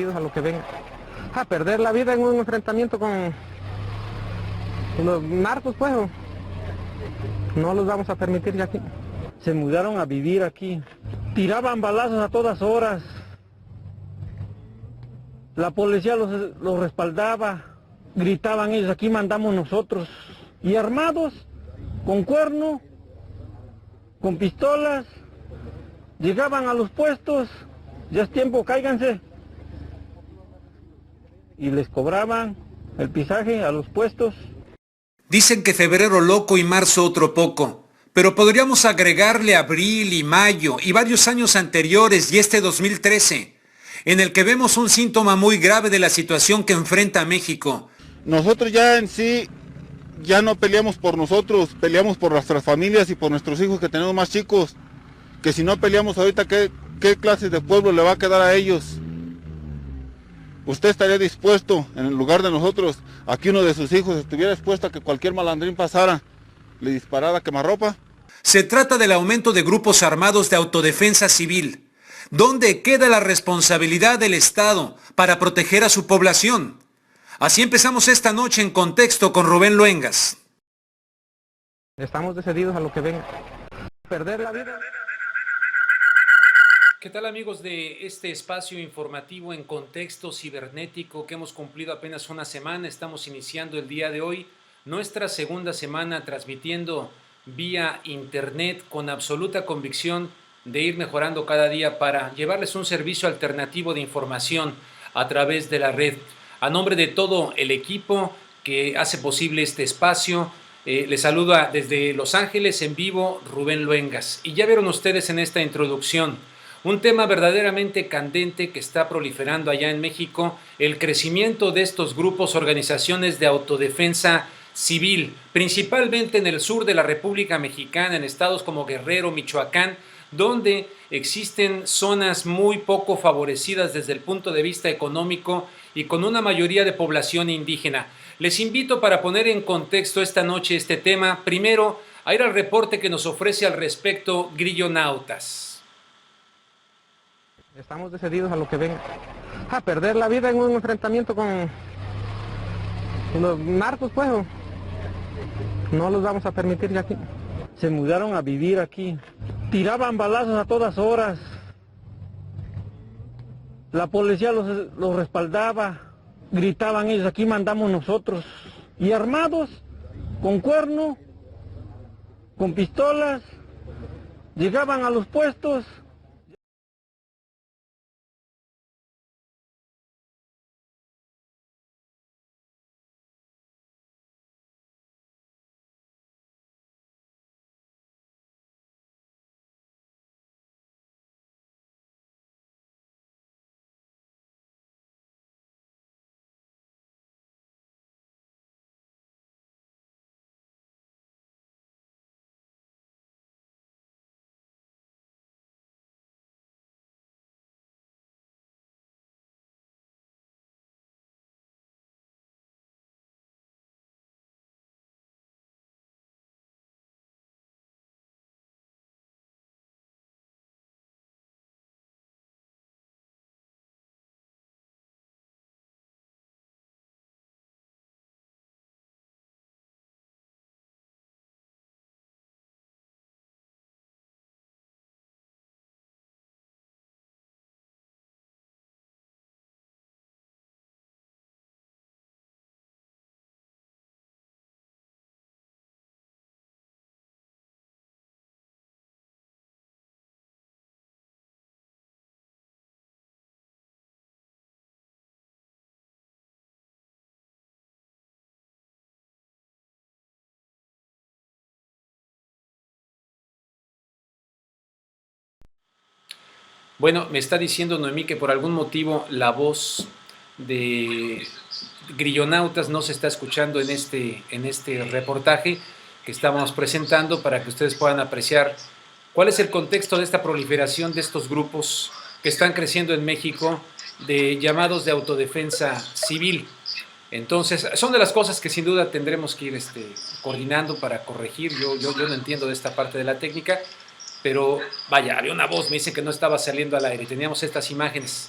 decididos a lo que venga. A perder la vida en un enfrentamiento con los narcos, pues, no los vamos a permitir ya aquí. Se mudaron a vivir aquí. Tiraban balazos a todas horas. La policía los respaldaba. Gritaban ellos, aquí mandamos nosotros. Y armados, con cuerno, con pistolas, llegaban a los puestos, ya es tiempo, cáiganse. Y les cobraban el pisaje a los puestos. Dicen que febrero loco y marzo otro poco, pero podríamos agregarle abril y mayo y varios años anteriores y este 2013, en el que vemos un síntoma muy grave de la situación que enfrenta México. Nosotros ya en sí, ya no peleamos por nosotros, peleamos por nuestras familias y por nuestros hijos que tenemos más chicos, que si no peleamos ahorita, ¿qué clase de pueblo le va a quedar a ellos? ¿Usted estaría dispuesto, en el lugar de nosotros, a que uno de sus hijos estuviera expuesto a que cualquier malandrín pasara, le disparara a quemarropa? Se trata del aumento de grupos armados de autodefensa civil. ¿Dónde queda la responsabilidad del Estado para proteger a su población? Así empezamos esta noche en Contexto con Rubén Luengas. Estamos decididos a lo que venga. Perder la vida. ¿Qué tal, amigos de este espacio informativo en Contexto Cibernético que hemos cumplido apenas una semana? Estamos iniciando el día de hoy nuestra segunda semana transmitiendo vía internet con absoluta convicción de ir mejorando cada día para llevarles un servicio alternativo de información a través de la red. A nombre de todo el equipo que hace posible este espacio, les saluda desde Los Ángeles en vivo Rubén Luengas. Y ya vieron ustedes en esta introducción un tema verdaderamente candente que está proliferando allá en México, el crecimiento de estos grupos, organizaciones de autodefensa civil, principalmente en el sur de la República Mexicana, en estados como Guerrero, Michoacán, donde existen zonas muy poco favorecidas desde el punto de vista económico y con una mayoría de población indígena. Les invito para poner en contexto esta noche este tema, primero a ir al reporte que nos ofrece al respecto Grillonautas. Estamos decididos a lo que venga. A perder la vida en un enfrentamiento con los narcos, pues, no los vamos a permitir ya aquí. Se mudaron a vivir aquí. Tiraban balazos a todas horas. La policía los respaldaba. Gritaban ellos, aquí mandamos nosotros. Y armados, con cuerno, con pistolas, llegaban a los puestos. Bueno, me está diciendo Noemí que por algún motivo la voz de Grillonautas no se está escuchando en este reportaje que estamos presentando para que ustedes puedan apreciar cuál es el contexto de esta proliferación de estos grupos que están creciendo en México de llamados de autodefensa civil. Entonces, son de las cosas que sin duda tendremos que ir coordinando para corregir. Yo no entiendo de esta parte de la técnica, pero vaya, había una voz, me dice que no estaba saliendo al aire. Teníamos estas imágenes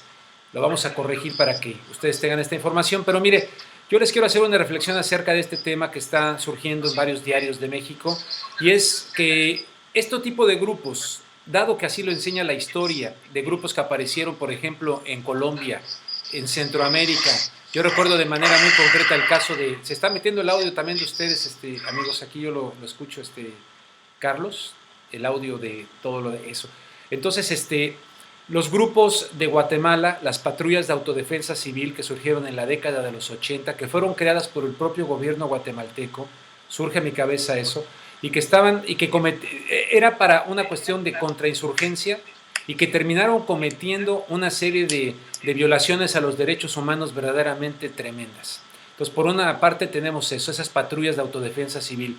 Lo vamos a corregir para que ustedes tengan esta información. Pero mire, yo les quiero hacer una reflexión acerca de este tema que está surgiendo en varios diarios de México, y es que este tipo de grupos, dado que así lo enseña la historia, de grupos que aparecieron, por ejemplo, en Colombia, en Centroamérica, yo recuerdo de manera muy concreta el caso de... Se está metiendo el audio también de ustedes, amigos, aquí yo lo escucho, Carlos, el audio de todo lo de eso. Entonces, los grupos de Guatemala, las patrullas de autodefensa civil que surgieron en la década de los 80, que fueron creadas por el propio gobierno guatemalteco, surge a mi cabeza eso, y que era para una cuestión de contrainsurgencia, y que terminaron cometiendo una serie de violaciones a los derechos humanos verdaderamente tremendas. Entonces, por una parte tenemos eso, esas patrullas de autodefensa civil,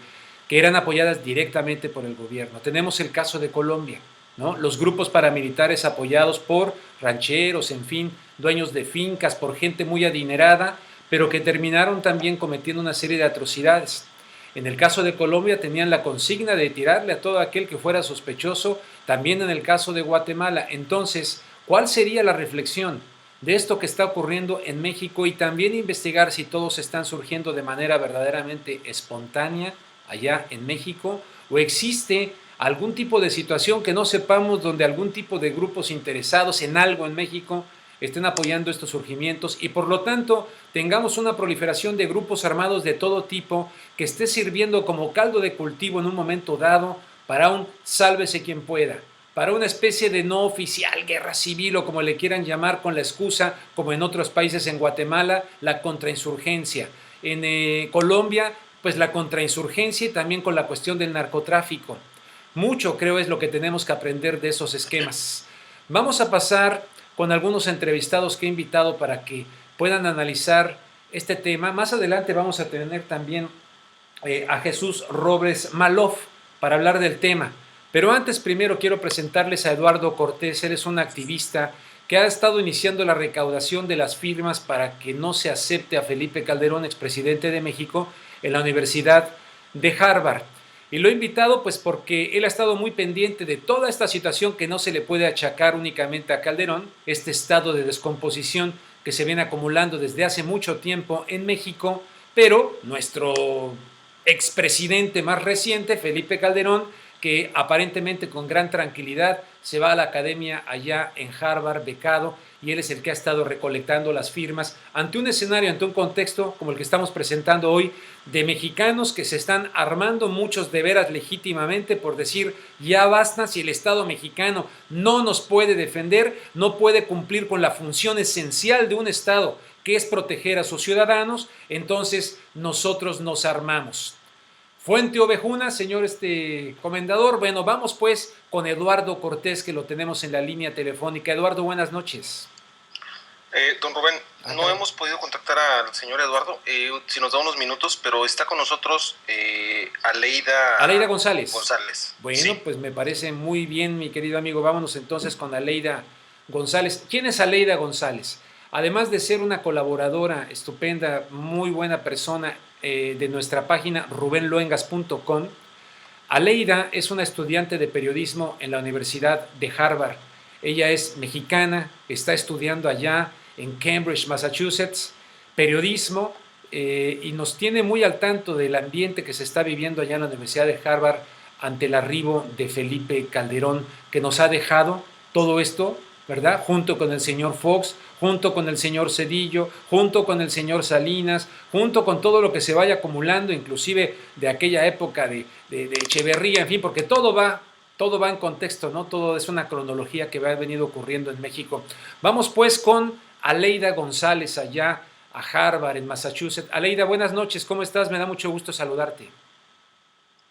que eran apoyadas directamente por el gobierno. Tenemos el caso de Colombia, ¿no? Los grupos paramilitares apoyados por rancheros, en fin, dueños de fincas, por gente muy adinerada, pero que terminaron también cometiendo una serie de atrocidades. En el caso de Colombia tenían la consigna de tirarle a todo aquel que fuera sospechoso, también en el caso de Guatemala. Entonces, ¿cuál sería la reflexión de esto que está ocurriendo en México? Y también investigar si todos están surgiendo de manera verdaderamente espontánea allá en México, o existe algún tipo de situación que no sepamos, donde algún tipo de grupos interesados en algo en México estén apoyando estos surgimientos, y por lo tanto tengamos una proliferación de grupos armados de todo tipo que esté sirviendo como caldo de cultivo en un momento dado para un sálvese quien pueda, para una especie de no oficial guerra civil, o como le quieran llamar, con la excusa, como en otros países, en Guatemala, la contrainsurgencia, en Colombia, pues la contrainsurgencia, y también con la cuestión del narcotráfico. Mucho, creo, es lo que tenemos que aprender de esos esquemas. Vamos a pasar con algunos entrevistados que he invitado para que puedan analizar este tema. Más adelante vamos a tener también a Jesús Robles Maloff para hablar del tema. Pero antes, primero quiero presentarles a Eduardo Cortés. Él es un activista que ha estado iniciando la recaudación de las firmas para que no se acepte a Felipe Calderón, expresidente de México, en la Universidad de Harvard. Y lo he invitado pues porque él ha estado muy pendiente de toda esta situación que no se le puede achacar únicamente a Calderón, este estado de descomposición que se viene acumulando desde hace mucho tiempo en México, pero nuestro expresidente más reciente, Felipe Calderón, que aparentemente con gran tranquilidad se va a la academia allá en Harvard, becado, y él es el que ha estado recolectando las firmas ante un escenario, ante un contexto como el que estamos presentando hoy, de mexicanos que se están armando, muchos de veras legítimamente, por decir, ya basta, si el Estado mexicano no nos puede defender, no puede cumplir con la función esencial de un Estado, que es proteger a sus ciudadanos, entonces nosotros nos armamos. Fuente Ovejuna, señor comendador. Bueno, vamos pues con Eduardo Cortés, que lo tenemos en la línea telefónica. Eduardo, buenas noches. Don Rubén, no hemos podido contactar al señor Eduardo, si nos da unos minutos, pero está con nosotros Aleida González. Bueno, sí. Pues me parece muy bien, mi querido amigo. Vámonos entonces con Aleida González. ¿Quién es Aleida González? Además de ser una colaboradora estupenda, muy buena persona de nuestra página rubenluengas.com, Aleida es una estudiante de periodismo en la Universidad de Harvard. Ella es mexicana, está estudiando allá en Cambridge, Massachusetts, periodismo, y nos tiene muy al tanto del ambiente que se está viviendo allá en la Universidad de Harvard ante el arribo de Felipe Calderón, que nos ha dejado todo esto, ¿verdad? Junto con el señor Fox, junto con el señor Zedillo, junto con el señor Salinas, junto con todo lo que se vaya acumulando, inclusive de aquella época de Echeverría, en fin, porque todo va en contexto, ¿no? Todo es una cronología que ha venido ocurriendo en México. Vamos pues con Aleida González allá a Harvard, en Massachusetts. Aleida, buenas noches, ¿cómo estás? Me da mucho gusto saludarte.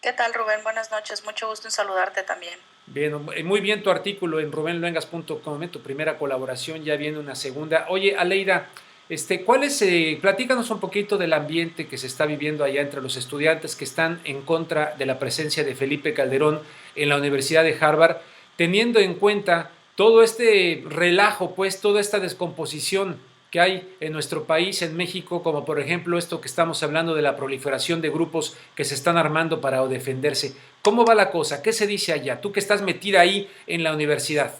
¿Qué tal, Rubén? Buenas noches, mucho gusto en saludarte también. Bien, muy bien tu artículo en rubenluengas.com, tu primera colaboración, ya viene una segunda. Oye, Aleida, platícanos un poquito del ambiente que se está viviendo allá entre los estudiantes que están en contra de la presencia de Felipe Calderón en la Universidad de Harvard, teniendo en cuenta todo este relajo, pues toda esta descomposición que hay en nuestro país, en México, como por ejemplo esto que estamos hablando de la proliferación de grupos que se están armando para defenderse. ¿Cómo va la cosa? ¿Qué se dice allá? Tú que estás metida ahí en la universidad.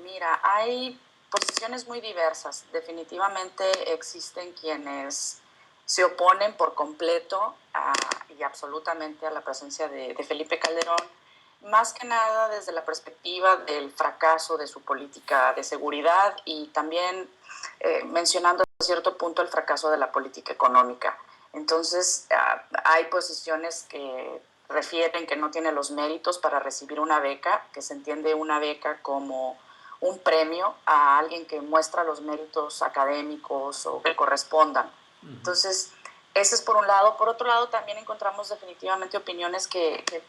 Mira, hay posiciones muy diversas. Definitivamente existen quienes se oponen por completo y absolutamente a la presencia de Felipe Calderón, más que nada desde la perspectiva del fracaso de su política de seguridad y también mencionando a cierto punto el fracaso de la política económica. Entonces, hay posiciones que refieren que no tiene los méritos para recibir una beca, que se entiende una beca como un premio a alguien que muestra los méritos académicos o que correspondan. Entonces, ese es por un lado. Por otro lado, también encontramos definitivamente opiniones que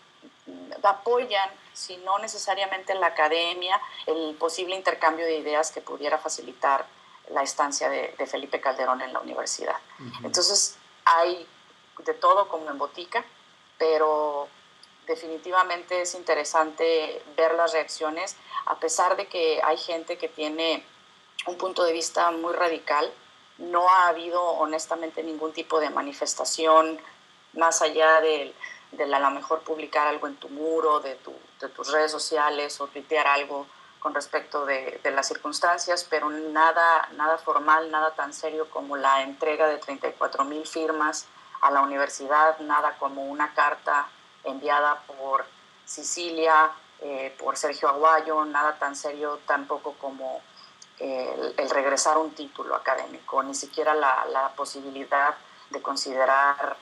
apoyan, si no necesariamente en la academia, el posible intercambio de ideas que pudiera facilitar la estancia de Felipe Calderón en la universidad. Entonces, hay de todo como en botica, pero definitivamente es interesante ver las reacciones, a pesar de que hay gente que tiene un punto de vista muy radical. No ha habido honestamente ningún tipo de manifestación más allá de a lo mejor publicar algo en tu muro, de tus redes sociales o tuitear algo con respecto de las circunstancias, pero nada formal, nada tan serio como la entrega de 34,000 firmas a la universidad, nada como una carta enviada por Sicilia, por Sergio Aguayo, nada tan serio tampoco como el regresar un título académico, ni siquiera la posibilidad de considerar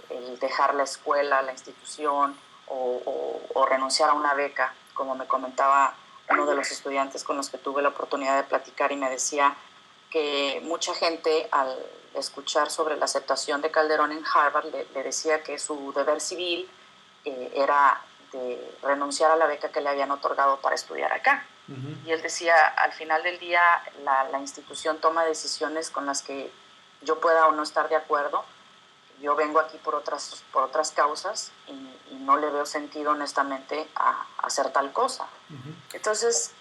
el dejar la escuela, la institución o renunciar a una beca, como me comentaba uno de los estudiantes con los que tuve la oportunidad de platicar, y me decía que mucha gente al escuchar sobre la aceptación de Calderón en Harvard le decía que su deber civil era de renunciar a la beca que le habían otorgado para estudiar acá. Y él decía, al final del día la institución toma decisiones con las que yo pueda o no estar de acuerdo. Yo vengo aquí por otras causas y no le veo sentido honestamente a hacer tal cosa. Entonces,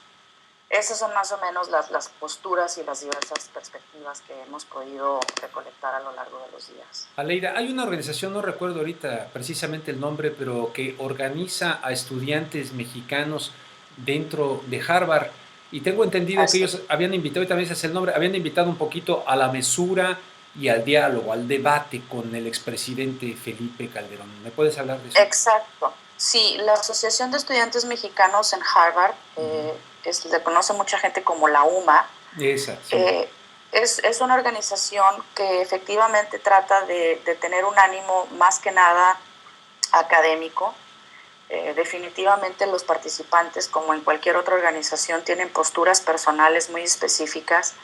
esas son más o menos las posturas y las diversas perspectivas que hemos podido recolectar a lo largo de los días. Aleida, hay una organización, no recuerdo ahorita precisamente el nombre, pero que organiza a estudiantes mexicanos dentro de Harvard, y tengo entendido que ellos habían invitado, y también ese es el nombre, habían invitado un poquito a la mesura y al diálogo, al debate con el expresidente Felipe Calderón. ¿Me puedes hablar de eso? Exacto. Sí, la Asociación de Estudiantes Mexicanos en Harvard, le conoce mucha gente como la UMA. Esa, sí. Es una organización que efectivamente trata de tener un ánimo más que nada académico. Definitivamente los participantes, como en cualquier otra organización, tienen posturas personales muy específicas.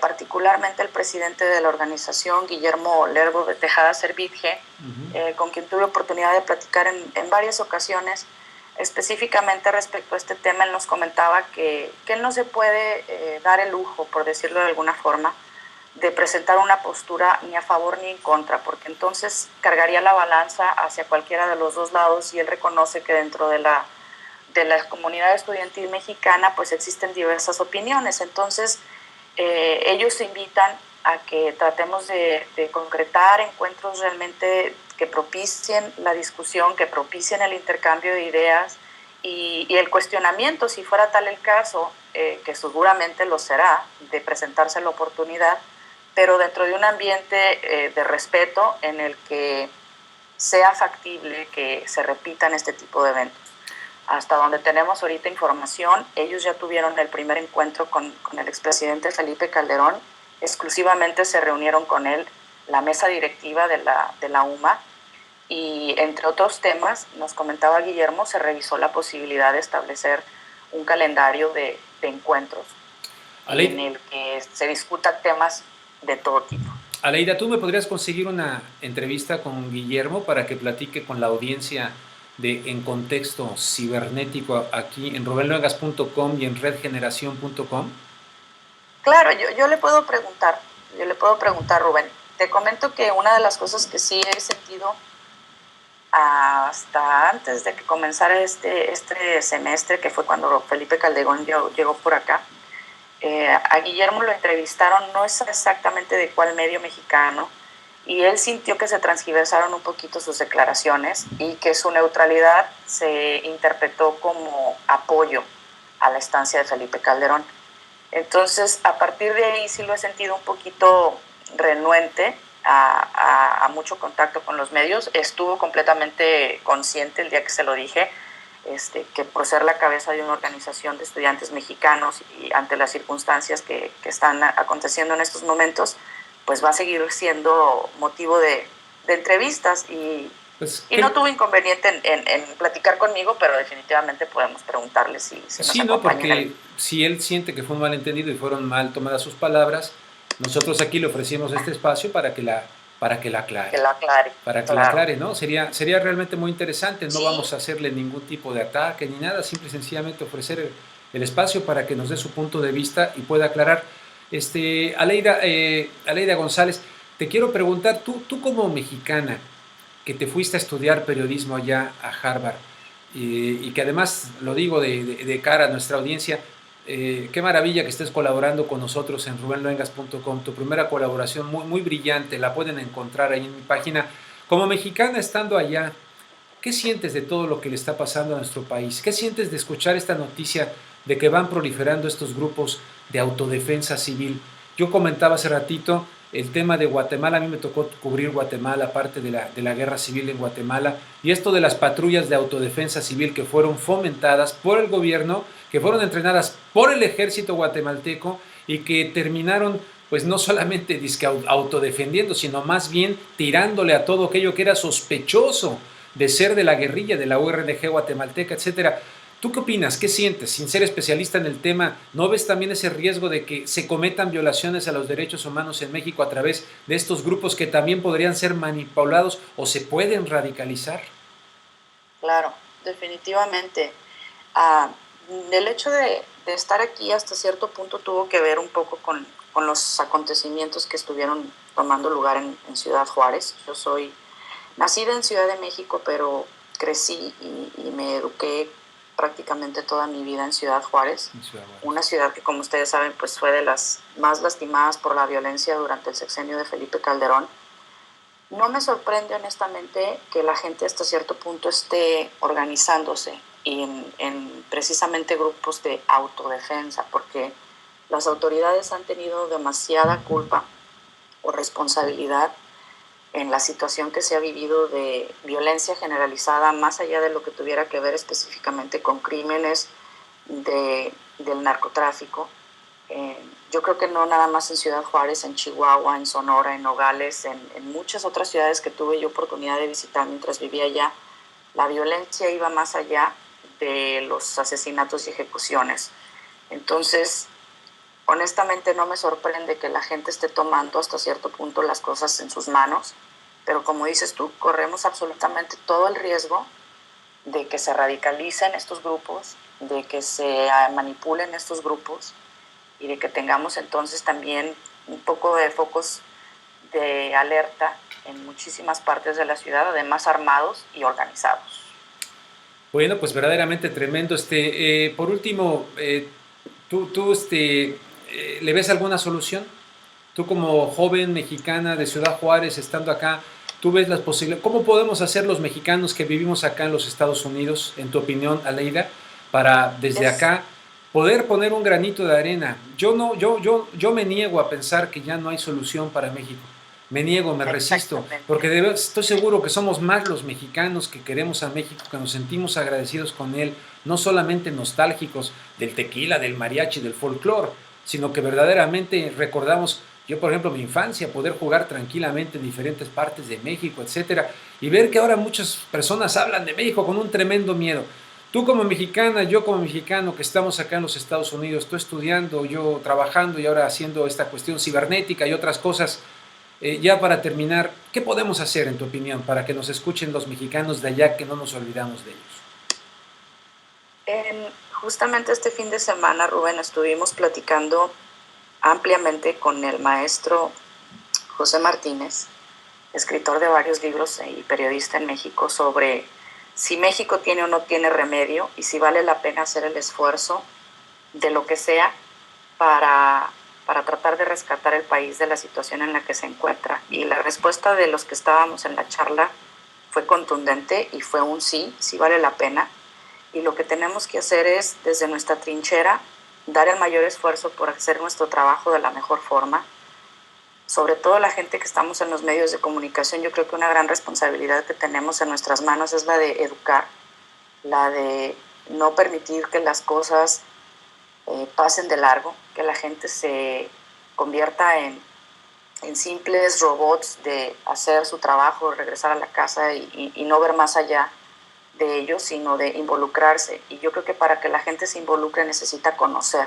Particularmente el presidente de la organización, Guillermo Lerdo de Tejada Servitje, con quien tuve oportunidad de platicar en varias ocasiones, específicamente respecto a este tema. Él nos comentaba que él no se puede dar el lujo, por decirlo de alguna forma, de presentar una postura ni a favor ni en contra, porque entonces cargaría la balanza hacia cualquiera de los dos lados, y él reconoce que dentro de la comunidad estudiantil mexicana pues existen diversas opiniones. Entonces ellos invitan a que tratemos de concretar encuentros realmente que propicien la discusión, que propicien el intercambio de ideas y el cuestionamiento, si fuera tal el caso, que seguramente lo será, de presentarse la oportunidad, pero dentro de un ambiente de respeto en el que sea factible que se repitan este tipo de eventos. Hasta donde tenemos ahorita información, ellos ya tuvieron el primer encuentro con el expresidente Felipe Calderón. Exclusivamente se reunieron con él la mesa directiva de la UMA, y entre otros temas, nos comentaba Guillermo, se revisó la posibilidad de establecer un calendario de encuentros en el que se discutan temas de todo tipo. Aleida, ¿tú me podrías conseguir una entrevista con Guillermo para que platique con la audiencia de En Contexto Cibernético aquí en rubenluengas.com y en redgeneración.com? Claro, yo le puedo preguntar, Rubén. Te comento que una de las cosas que sí he sentido hasta antes de que comenzara este semestre, que fue cuando Felipe Calderón llegó por acá, a Guillermo lo entrevistaron, no es exactamente de cuál medio mexicano, y él sintió que se transgiversaron un poquito sus declaraciones y que su neutralidad se interpretó como apoyo a la estancia de Felipe Calderón. Entonces, a partir de ahí sí lo he sentido un poquito renuente a mucho contacto con los medios. Estuvo completamente consciente el día que se lo dije, que por ser la cabeza de una organización de estudiantes mexicanos y ante las circunstancias que están aconteciendo en estos momentos, pues va a seguir siendo motivo de entrevistas y no tuvo inconveniente en platicar conmigo, pero definitivamente podemos preguntarle si nos sí, no, porque si él siente que fue un malentendido y fueron mal tomadas sus palabras, nosotros aquí le ofrecimos este espacio para que la aclare. Que la aclare. Para que la aclare, ¿no? Sería realmente muy interesante. No vamos a hacerle ningún tipo de ataque ni nada, simple y sencillamente ofrecer el espacio para que nos dé su punto de vista y pueda aclarar. Aleida González, te quiero preguntar, tú como mexicana, que te fuiste a estudiar periodismo allá a Harvard, y que además, lo digo de cara a nuestra audiencia, qué maravilla que estés colaborando con nosotros en rubenluengas.com, tu primera colaboración muy, muy brillante, la pueden encontrar ahí en mi página. Como mexicana estando allá, ¿qué sientes de todo lo que le está pasando a nuestro país? ¿Qué sientes de escuchar esta noticia de que van proliferando estos grupos de autodefensa civil? Yo comentaba hace ratito el tema de Guatemala. A mí me tocó cubrir Guatemala, parte de la guerra civil en Guatemala, y esto de las patrullas de autodefensa civil que fueron fomentadas por el gobierno, que fueron entrenadas por el ejército guatemalteco y que terminaron pues no solamente autodefendiendo, sino más bien tirándole a todo aquello que era sospechoso de ser de la guerrilla, de la URNG guatemalteca, etcétera. ¿Tú qué opinas? ¿Qué sientes? Sin ser especialista en el tema, ¿no ves también ese riesgo de que se cometan violaciones a los derechos humanos en México a través de estos grupos que también podrían ser manipulados o se pueden radicalizar? Claro, definitivamente. El hecho de estar aquí hasta cierto punto tuvo que ver un poco con los acontecimientos que estuvieron tomando lugar en Ciudad Juárez. Yo soy nacida en Ciudad de México, pero crecí y me eduqué prácticamente toda mi vida en Ciudad Juárez, una ciudad que, como ustedes saben, pues fue de las más lastimadas por la violencia durante el sexenio de Felipe Calderón. No me sorprende honestamente que la gente hasta cierto punto esté organizándose en precisamente grupos de autodefensa, porque las autoridades han tenido demasiada culpa o responsabilidad en la situación que se ha vivido de violencia generalizada, más allá de lo que tuviera que ver específicamente con crímenes del narcotráfico. Yo creo que no nada más en Ciudad Juárez, en Chihuahua, en Sonora, en Nogales, en muchas otras ciudades que tuve yo oportunidad de visitar mientras vivía allá, la violencia iba más allá de los asesinatos y ejecuciones. Entonces, honestamente no me sorprende que la gente esté tomando hasta cierto punto las cosas en sus manos, pero como dices tú, corremos absolutamente todo el riesgo de que se radicalicen estos grupos, de que se manipulen estos grupos y de que tengamos entonces también un poco de focos de alerta en muchísimas partes de la ciudad, además armados y organizados. Bueno, pues verdaderamente tremendo. Por último, ¿tú le ves alguna solución? Tú como joven mexicana de Ciudad Juárez, estando acá, ¿tú ves las posibilidades? ¿Cómo podemos hacer los mexicanos que vivimos acá en los Estados Unidos, en tu opinión, Aleida, para desde acá poder poner un granito de arena? Yo me niego a pensar que ya no hay solución para México. Me niego, me resisto, porque estoy seguro que somos más los mexicanos que queremos a México, que nos sentimos agradecidos con él, no solamente nostálgicos del tequila, del mariachi, del folclore, sino que verdaderamente recordamos, yo por ejemplo mi infancia, poder jugar tranquilamente en diferentes partes de México, etcétera, y ver que ahora muchas personas hablan de México con un tremendo miedo. Tú como mexicana, yo como mexicano que estamos acá en los Estados Unidos, tú estudiando, yo trabajando y ahora haciendo esta cuestión cibernética y otras cosas, ya para terminar, ¿qué podemos hacer en tu opinión para que nos escuchen los mexicanos de allá, que no nos olvidamos de ellos? Justamente este fin de semana, Rubén, estuvimos platicando ampliamente con el maestro José Martínez, escritor de varios libros y periodista en México, sobre si México tiene o no tiene remedio y si vale la pena hacer el esfuerzo de lo que sea para tratar de rescatar el país de la situación en la que se encuentra. Y la respuesta de los que estábamos en la charla fue contundente y fue un sí, sí vale la pena. Y lo que tenemos que hacer es, desde nuestra trinchera, dar el mayor esfuerzo por hacer nuestro trabajo de la mejor forma. Sobre todo la gente que estamos en los medios de comunicación, yo creo que una gran responsabilidad que tenemos en nuestras manos es la de educar, la de no permitir que las cosas pasen de largo, que la gente se convierta en simples robots de hacer su trabajo, regresar a la casa y no ver más allá de ellos, sino de involucrarse. Y yo creo que para que la gente se involucre necesita conocer.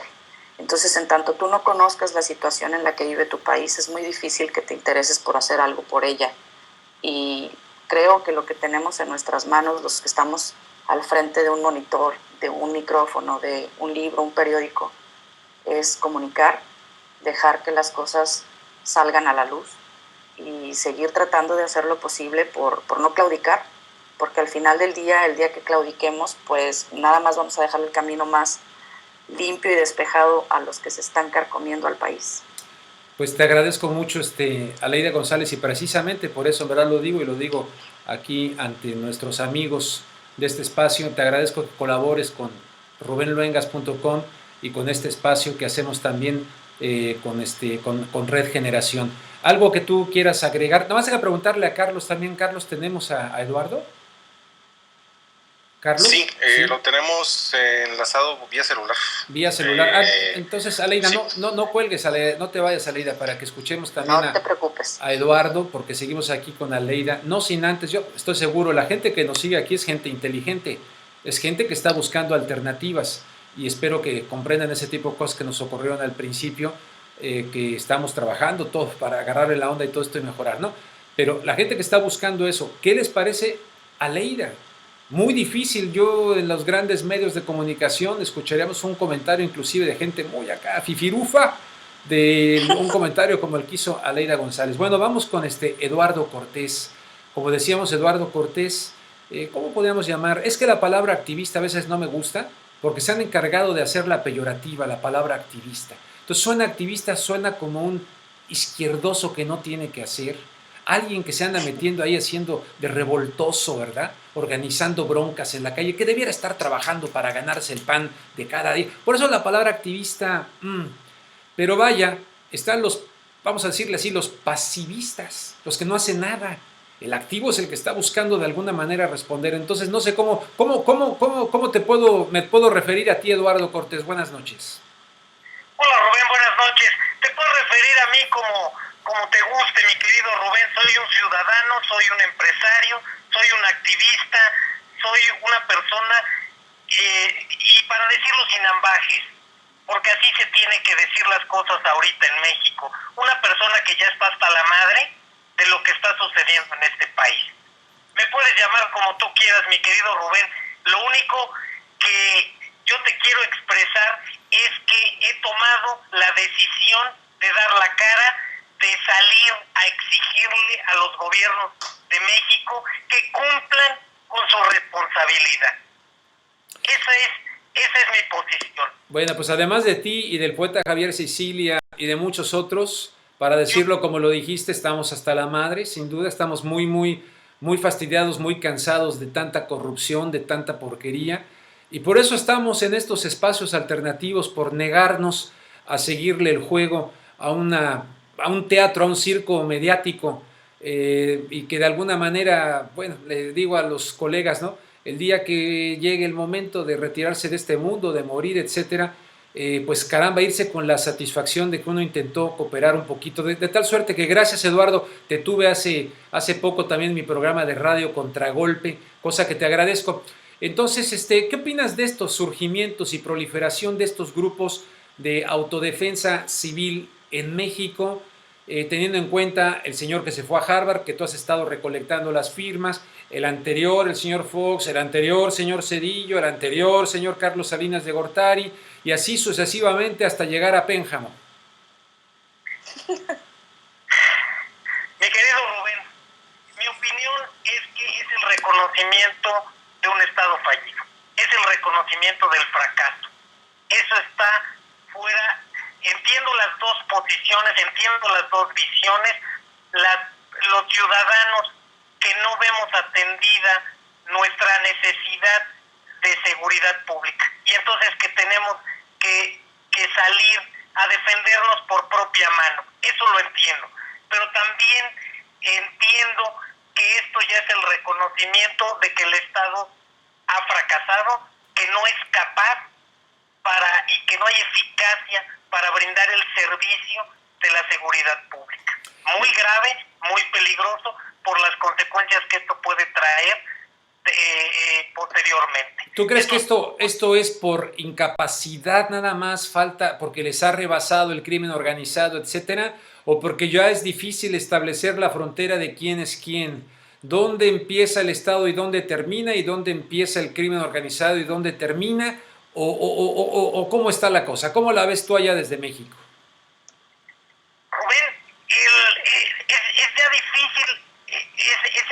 Entonces, en tanto tú no conozcas la situación en la que vive tu país, es muy difícil que te intereses por hacer algo por ella. Y creo que lo que tenemos en nuestras manos, los que estamos al frente de un monitor, de un micrófono, de un libro, un periódico, es comunicar, dejar que las cosas salgan a la luz y seguir tratando de hacer lo posible por no claudicar, porque al final del día, el día que claudiquemos, pues nada más vamos a dejar el camino más limpio y despejado a los que se están carcomiendo al país. Pues te agradezco mucho, Aleida González, y precisamente por eso en verdad lo digo, y lo digo aquí ante nuestros amigos de este espacio. Te agradezco que colabores con rubenluengas.com y con este espacio que hacemos también con Red Generación. ¿Algo que tú quieras agregar? Nada más hay que preguntarle a Carlos también. Carlos, ¿tenemos a Eduardo? ¿Carlos? Sí, sí, lo tenemos enlazado vía celular. Vía celular. Entonces, Aleida, sí. no cuelgues, Aleida, no te vayas, Aleida, para que escuchemos también no te preocupes. A Eduardo, porque seguimos aquí con Aleida. No sin antes, yo estoy seguro, la gente que nos sigue aquí es gente inteligente, es gente que está buscando alternativas, y espero que comprendan ese tipo de cosas que nos ocurrieron al principio, que estamos trabajando todos para agarrarle la onda y todo esto y mejorar, ¿no? Pero la gente que está buscando eso, ¿qué les parece Aleida? Muy difícil, yo en los grandes medios de comunicación escucharíamos un comentario inclusive de gente muy acá, fifirufa, de un comentario como el que hizo Aleida González. Bueno, vamos con Eduardo Cortés. Como decíamos, Eduardo Cortés, ¿cómo podríamos llamar? Es que la palabra activista a veces no me gusta, porque se han encargado de hacerla peyorativa, la palabra activista. Entonces suena activista, suena como un izquierdoso que no tiene que hacer, alguien que se anda metiendo ahí haciendo de revoltoso, ¿verdad? Organizando broncas en la calle, que debiera estar trabajando para ganarse el pan de cada día. Por eso la palabra activista, pero vaya, están los, vamos a decirle así, los pasivistas, los que no hacen nada. El activo es el que está buscando de alguna manera responder. Entonces no sé cómo me puedo referir a ti, Eduardo Cortés. Buenas noches. Hola, Rubén, buenas noches. Te puedo referir a mí como te guste, mi querido Rubén. Soy un ciudadano, soy un empresario, soy un activista, soy una persona, y para decirlo sin ambajes, porque así se tiene que decir las cosas ahorita en México, una persona que ya está hasta la madre de lo que está sucediendo en este país. Me puedes llamar como tú quieras, mi querido Rubén. Lo único que yo te quiero expresar es que he tomado la decisión de dar la cara, de salir a exigirle a los gobiernos de México que cumplan con su responsabilidad. Esa es mi posición. Bueno, pues además de ti y del poeta Javier Sicilia y de muchos otros, para decirlo como lo dijiste, estamos hasta la madre, sin duda, estamos muy fastidiados, muy cansados de tanta corrupción, de tanta porquería, y por eso estamos en estos espacios alternativos, por negarnos a seguirle el juego a un teatro, a un circo mediático, y que de alguna manera, bueno, le digo a los colegas, ¿no? El día que llegue el momento de retirarse de este mundo, de morir, etcétera, pues caramba, irse con la satisfacción de que uno intentó cooperar un poquito, de tal suerte que gracias, Eduardo, te tuve hace poco también mi programa de radio Contragolpe, cosa que te agradezco. Entonces, ¿qué opinas de estos surgimientos y proliferación de estos grupos de autodefensa civil en México, teniendo en cuenta el señor que se fue a Harvard, que tú has estado recolectando las firmas, el anterior, el señor Fox, el anterior, señor Cedillo, el anterior, señor Carlos Salinas de Gortari, y así sucesivamente hasta llegar a Pénjamo? Mi querido Rubén, mi opinión es que es el reconocimiento de un Estado fallido, es el reconocimiento del fracaso. Eso está fuera. Entiendo las dos posiciones, entiendo las dos visiones, los ciudadanos que no vemos atendida nuestra necesidad de seguridad pública, y entonces que tenemos que que salir a defendernos por propia mano. Eso lo entiendo. Pero también entiendo que esto ya es el reconocimiento de que el Estado ha fracasado, que no es capaz y que no hay eficacia para brindar el servicio de la seguridad pública. Muy grave, muy peligroso por las consecuencias que esto puede traer posteriormente. ¿Tú crees que esto es por incapacidad nada más, falta porque les ha rebasado el crimen organizado, etcétera, o porque ya es difícil establecer la frontera de quién es quién? ¿Dónde empieza el Estado y dónde termina? ¿Y dónde empieza el crimen organizado y dónde termina? ¿O cómo está la cosa? ¿Cómo la ves tú allá desde México? Rubén, es ya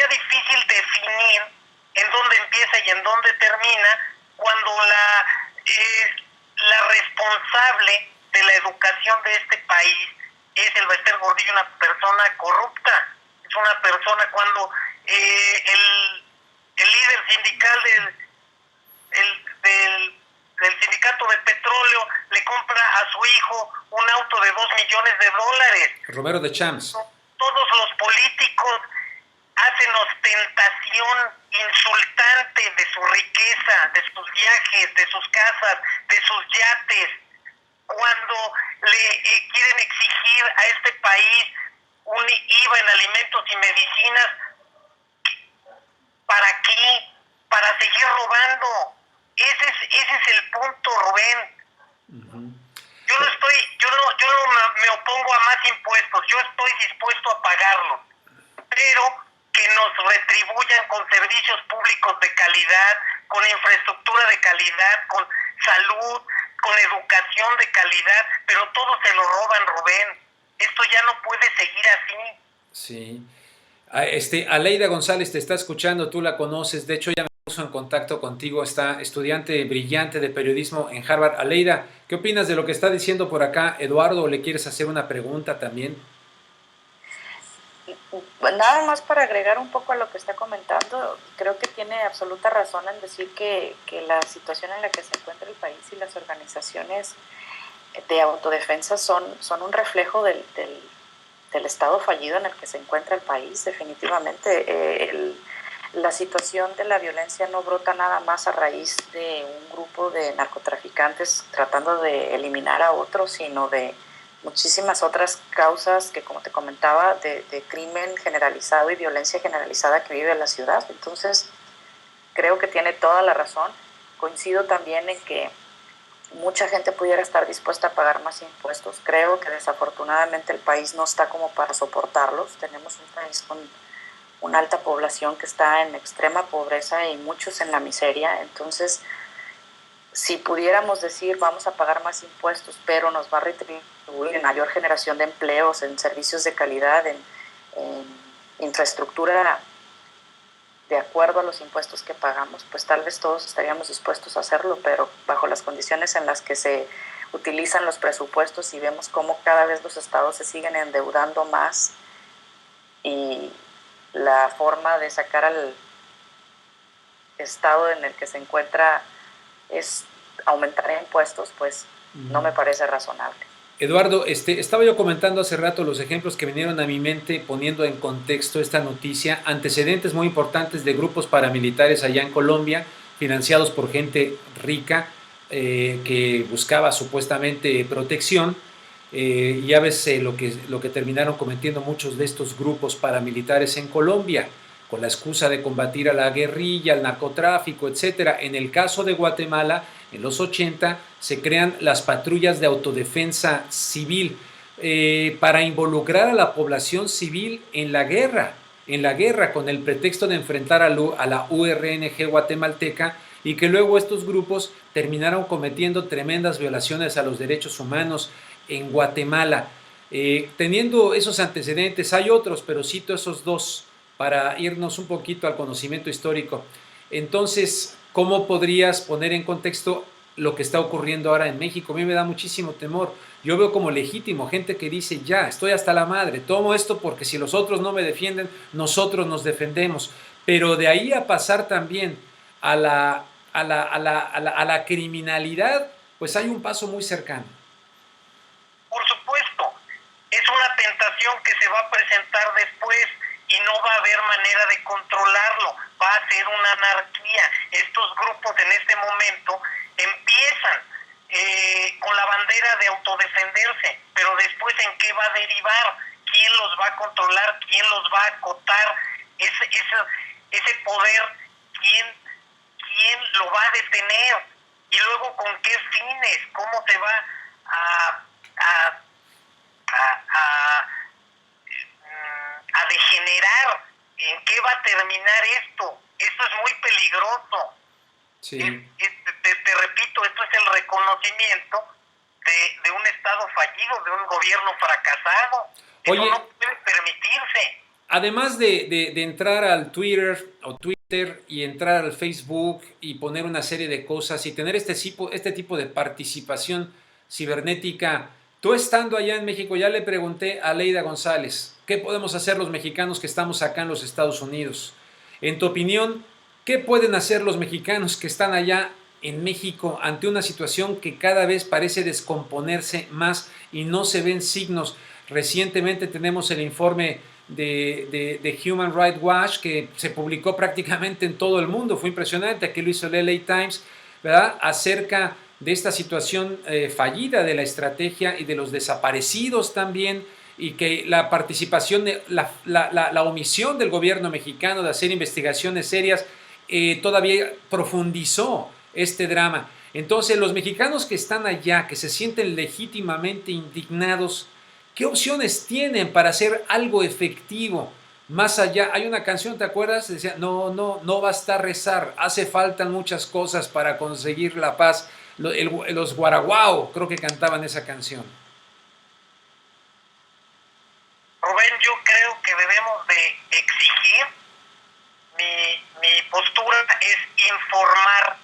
difícil definir en dónde empieza y en dónde termina cuando la responsable de la educación de este país es el Bester Gordillo, una persona corrupta. Es una persona cuando el líder sindical del sindicato de petróleo le compra a su hijo un auto de $2 millones. Romero de Champs. Todos los políticos hacen ostentación insultante de su riqueza, de sus viajes, de sus casas, de sus yates, cuando le quieren exigir a este país un IVA en alimentos y medicinas. ¿Para qué? Para seguir robando. Ese es el punto, Rubén. Yo no me opongo a más impuestos, yo estoy dispuesto a pagarlos, pero que nos retribuyan con servicios públicos de calidad, con infraestructura de calidad, con salud, con educación de calidad, pero todo se lo roban, Rubén. Esto ya no puede seguir así. Sí. Aleida González te está escuchando, tú la conoces, de hecho ya me puso en contacto contigo, está estudiante brillante de periodismo en Harvard. Aleida, ¿qué opinas de lo que está diciendo por acá Eduardo? ¿O le quieres hacer una pregunta también? Nada más para agregar un poco a lo que está comentando, creo que tiene absoluta razón en decir que la situación en la que se encuentra el país y las organizaciones de autodefensa son un reflejo del estado fallido en el que se encuentra el país. Definitivamente la situación de la violencia no brota nada más a raíz de un grupo de narcotraficantes tratando de eliminar a otros, sino de muchísimas otras causas que, como te comentaba, de crimen generalizado y violencia generalizada que vive la ciudad. Entonces, creo que tiene toda la razón. Coincido también en que mucha gente pudiera estar dispuesta a pagar más impuestos. Creo que desafortunadamente el país no está como para soportarlos. Tenemos un país con una alta población que está en extrema pobreza y muchos en la miseria. Entonces, si pudiéramos decir vamos a pagar más impuestos, pero nos va a retribuir en mayor generación de empleos, en servicios de calidad, en infraestructura de acuerdo a los impuestos que pagamos, pues tal vez todos estaríamos dispuestos a hacerlo, pero bajo las condiciones en las que se utilizan los presupuestos y vemos cómo cada vez los estados se siguen endeudando más y la forma de sacar al estado en el que se encuentra es aumentar impuestos, pues no me parece razonable. Eduardo, estaba yo comentando hace rato los ejemplos que vinieron a mi mente poniendo en contexto esta noticia, antecedentes muy importantes de grupos paramilitares allá en Colombia, financiados por gente rica que buscaba supuestamente protección. Ya ves lo que terminaron cometiendo muchos de estos grupos paramilitares en Colombia, con la excusa de combatir a la guerrilla, al narcotráfico, etcétera. En el caso de Guatemala, en los 80, se crean las patrullas de autodefensa civil para involucrar a la población civil en la guerra, con el pretexto de enfrentar a la URNG guatemalteca, y que luego estos grupos terminaron cometiendo tremendas violaciones a los derechos humanos en Guatemala. Teniendo esos antecedentes, hay otros, pero cito esos dos para irnos un poquito al conocimiento histórico. Entonces, ¿cómo podrías poner en contexto lo que está ocurriendo ahora en México? A mí me da muchísimo temor. Yo veo como legítimo gente que dice, ya, estoy hasta la madre, tomo esto porque si los otros no me defienden, nosotros nos defendemos. Pero de ahí a pasar también a la criminalidad, pues hay un paso muy cercano. tentación que se va a presentar después y no va a haber manera de controlarlo, va a ser una anarquía. Estos grupos en este momento empiezan con la bandera de autodefenderse, pero después ¿en qué va a derivar? ¿Quién los va a controlar? ¿Quién los va a acotar? Ese poder, ¿quién lo va a detener? Y luego ¿con qué fines? ¿Cómo se va a degenerar? ¿En qué va a terminar esto? Esto es muy peligroso. Sí. Te repito, esto es el reconocimiento de un Estado fallido, de un gobierno fracasado. Oye, eso no puede permitirse. Además de entrar al Twitter y entrar al Facebook y poner una serie de cosas y tener este tipo de participación cibernética, tú estando allá en México, ya le pregunté a Leida González, ¿qué podemos hacer los mexicanos que estamos acá en los Estados Unidos? En tu opinión, ¿qué pueden hacer los mexicanos que están allá en México ante una situación que cada vez parece descomponerse más y no se ven signos? Recientemente tenemos el informe de Human Rights Watch que se publicó prácticamente en todo el mundo, fue impresionante, aquí lo hizo el LA Times, ¿verdad? Acerca de esta situación fallida de la estrategia y de los desaparecidos también, y que la participación, la omisión del gobierno mexicano de hacer investigaciones serias todavía profundizó este drama. Entonces, los mexicanos que están allá, que se sienten legítimamente indignados, ¿qué opciones tienen para hacer algo efectivo? Más allá, hay una canción, ¿te acuerdas? Decía, no basta rezar, hace falta muchas cosas para conseguir la paz. Los Guaraguao creo que cantaban esa canción. Rubén, yo creo que debemos de exigir, mi postura es informar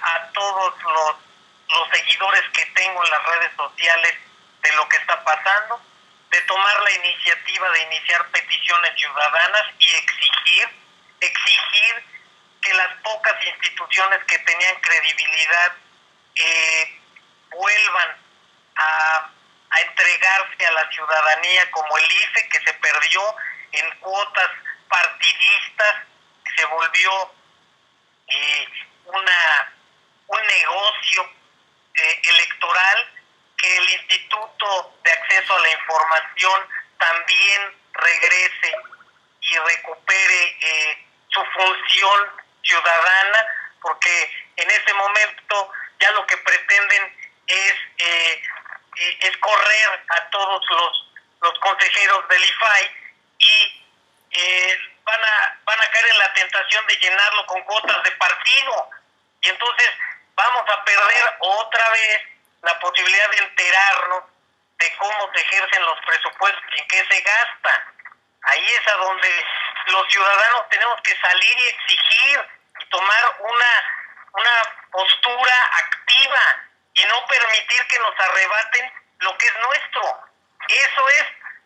a todos los seguidores que tengo en las redes sociales de lo que está pasando, de tomar la iniciativa de iniciar peticiones ciudadanas y exigir que las pocas instituciones que tenían credibilidad vuelvan a entregarse a la ciudadanía, como el IFE, que se perdió en cuotas partidistas, que se volvió un negocio electoral, que el Instituto de Acceso a la Información también regrese y recupere su función ciudadana, porque en este momento ya lo que pretenden es correr a todos los consejeros del IFAI y van a caer en la tentación de llenarlo con cuotas de partido, y entonces vamos a perder otra vez la posibilidad de enterarnos de cómo se ejercen los presupuestos y en qué se gasta. Ahí es a donde los ciudadanos tenemos que salir y exigir y tomar una postura activa y no permitir que nos arrebaten lo que es nuestro. Eso es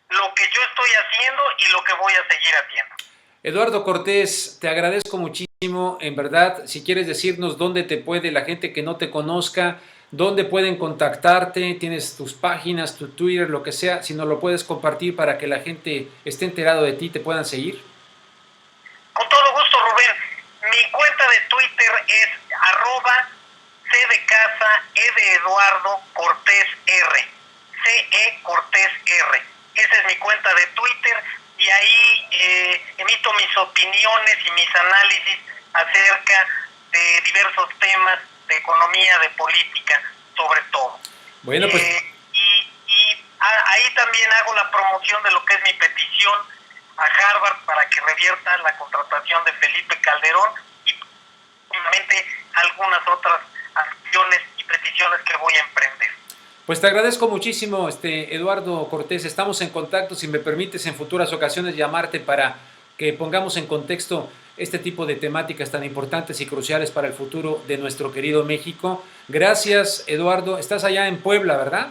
lo que yo estoy haciendo y lo que voy a seguir haciendo. Eduardo Cortés, te agradezco muchísimo, en verdad. Si quieres decirnos dónde te puede la gente que no te conozca, dónde pueden contactarte, tienes tus páginas, tu Twitter, lo que sea, si nos lo puedes compartir para que la gente esté enterado de ti, te puedan seguir. Con todo gusto, Rubén. Mi cuenta de Twitter es @C de casa, E de Eduardo, Cortés R. CE Cortés R. Esa es mi cuenta de Twitter y ahí emito mis opiniones y mis análisis acerca de diversos temas de economía, de política, sobre todo. Bueno, pues ahí también hago la promoción de lo que es mi petición a Harvard para que revierta la contratación de Felipe Calderón y obviamente algunas otras acciones y peticiones que voy a emprender. Pues te agradezco muchísimo, Eduardo Cortés. Estamos en contacto, si me permites en futuras ocasiones llamarte para que pongamos en contexto este tipo de temáticas tan importantes y cruciales para el futuro de nuestro querido México. Gracias, Eduardo. Estás allá en Puebla, ¿verdad?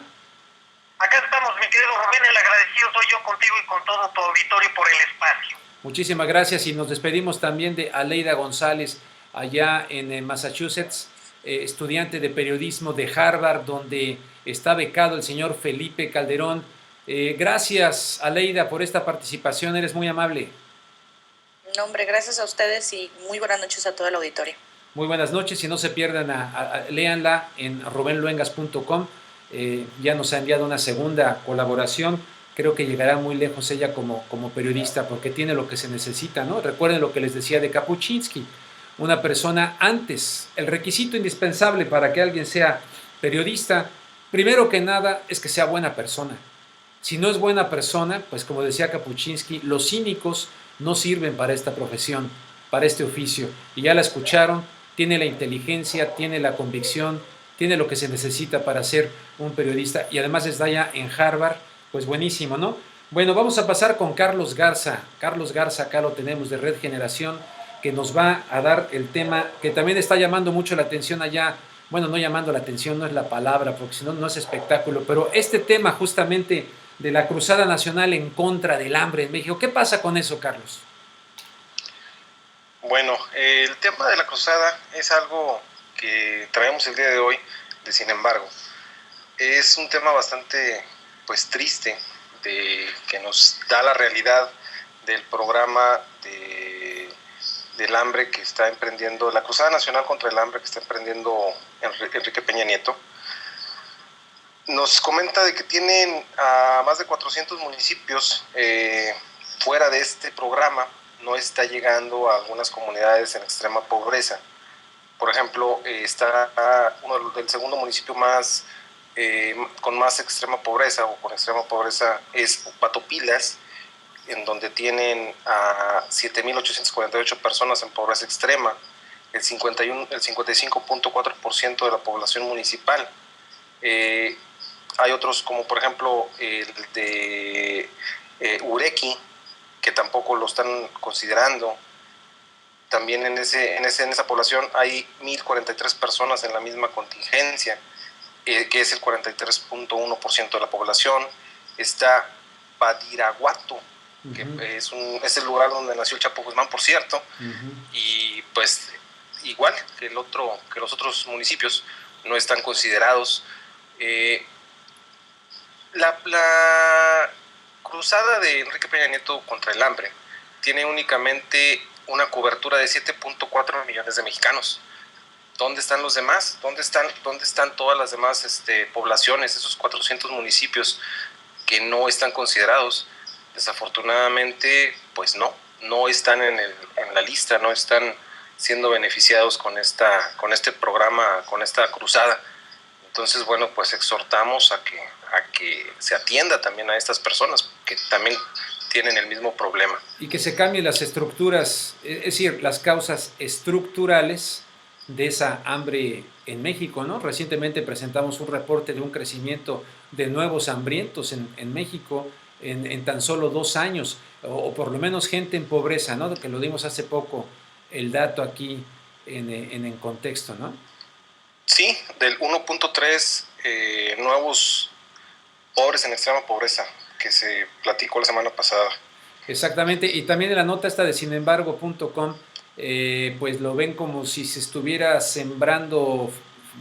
Acá estamos, mi querido Rubén, el agradecido soy yo contigo y con todo tu auditorio por el espacio. Muchísimas gracias y nos despedimos también de Aleida González, allá en Massachusetts, estudiante de periodismo de Harvard, donde está becado el señor Felipe Calderón, Gracias, Aleida, por esta participación, eres muy amable. No, hombre, gracias a ustedes y muy buenas noches a todo el auditorio. Muy buenas noches y no se pierdan, léanla en rubenluengas.com. Ya nos ha enviado una segunda colaboración. Creo que llegará muy lejos ella como periodista porque tiene lo que se necesita, ¿no? Recuerden lo que les decía de Kapuczynski, una persona antes. El requisito indispensable para que alguien sea periodista, primero que nada, es que sea buena persona. Si no es buena persona, pues como decía Kapuczynski, los cínicos no sirven para esta profesión, para este oficio. Y ya la escucharon, tiene la inteligencia, tiene la convicción, tiene lo que se necesita para ser un periodista y además está ya en Harvard, pues buenísimo, ¿no? Bueno, vamos a pasar con Carlos Garza. Carlos Garza, acá lo tenemos de Red Generación, que nos va a dar el tema que también está llamando mucho la atención allá. Bueno, no llamando la atención, no es la palabra, porque si no, no es espectáculo, pero este tema justamente de la Cruzada Nacional en contra del hambre en México. ¿Qué pasa con eso, Carlos? Bueno, el tema de la cruzada es algo que traemos el día de hoy, sin embargo, es un tema bastante pues triste, que nos da la realidad del programa del hambre que está emprendiendo, la Cruzada Nacional contra el Hambre que está emprendiendo Enrique Peña Nieto. Nos comenta de que tienen a más de 400 municipios fuera de este programa, no está llegando a algunas comunidades en extrema pobreza. Por ejemplo, está el segundo municipio más con más extrema pobreza o con extrema pobreza es Patopilas, en donde tienen a 7.848 personas en pobreza extrema, el 55.4% de la población municipal. Hay otros como por ejemplo el de Urequi, que tampoco lo están considerando. También en esa población hay 1.043 personas en la misma contingencia, que es el 43.1% de la población. Está Badiraguato, que es el lugar donde nació el Chapo Guzmán, por cierto, y pues igual que los otros municipios no están considerados. La cruzada de Enrique Peña Nieto contra el hambre tiene únicamente una cobertura de 7.4 millones de mexicanos. ¿Dónde están los demás? ¿Dónde están todas las demás poblaciones, esos 400 municipios que no están considerados? Desafortunadamente, pues no están en la lista, no están siendo beneficiados con este programa, con esta cruzada. Entonces, bueno, pues exhortamos a que se atienda también a estas personas que también tienen el mismo problema. Y que se cambien las estructuras, es decir, las causas estructurales de esa hambre en México, ¿no? Recientemente presentamos un reporte de un crecimiento de nuevos hambrientos en México en tan solo 2 años, o por lo menos gente en pobreza, ¿no? Que lo dimos hace poco, el dato aquí en contexto, ¿no? Sí, del 1.3 nuevos pobres en extrema pobreza que se platicó la semana pasada. Exactamente, y también en la nota esta de sinembargo.com, pues lo ven como si se estuviera sembrando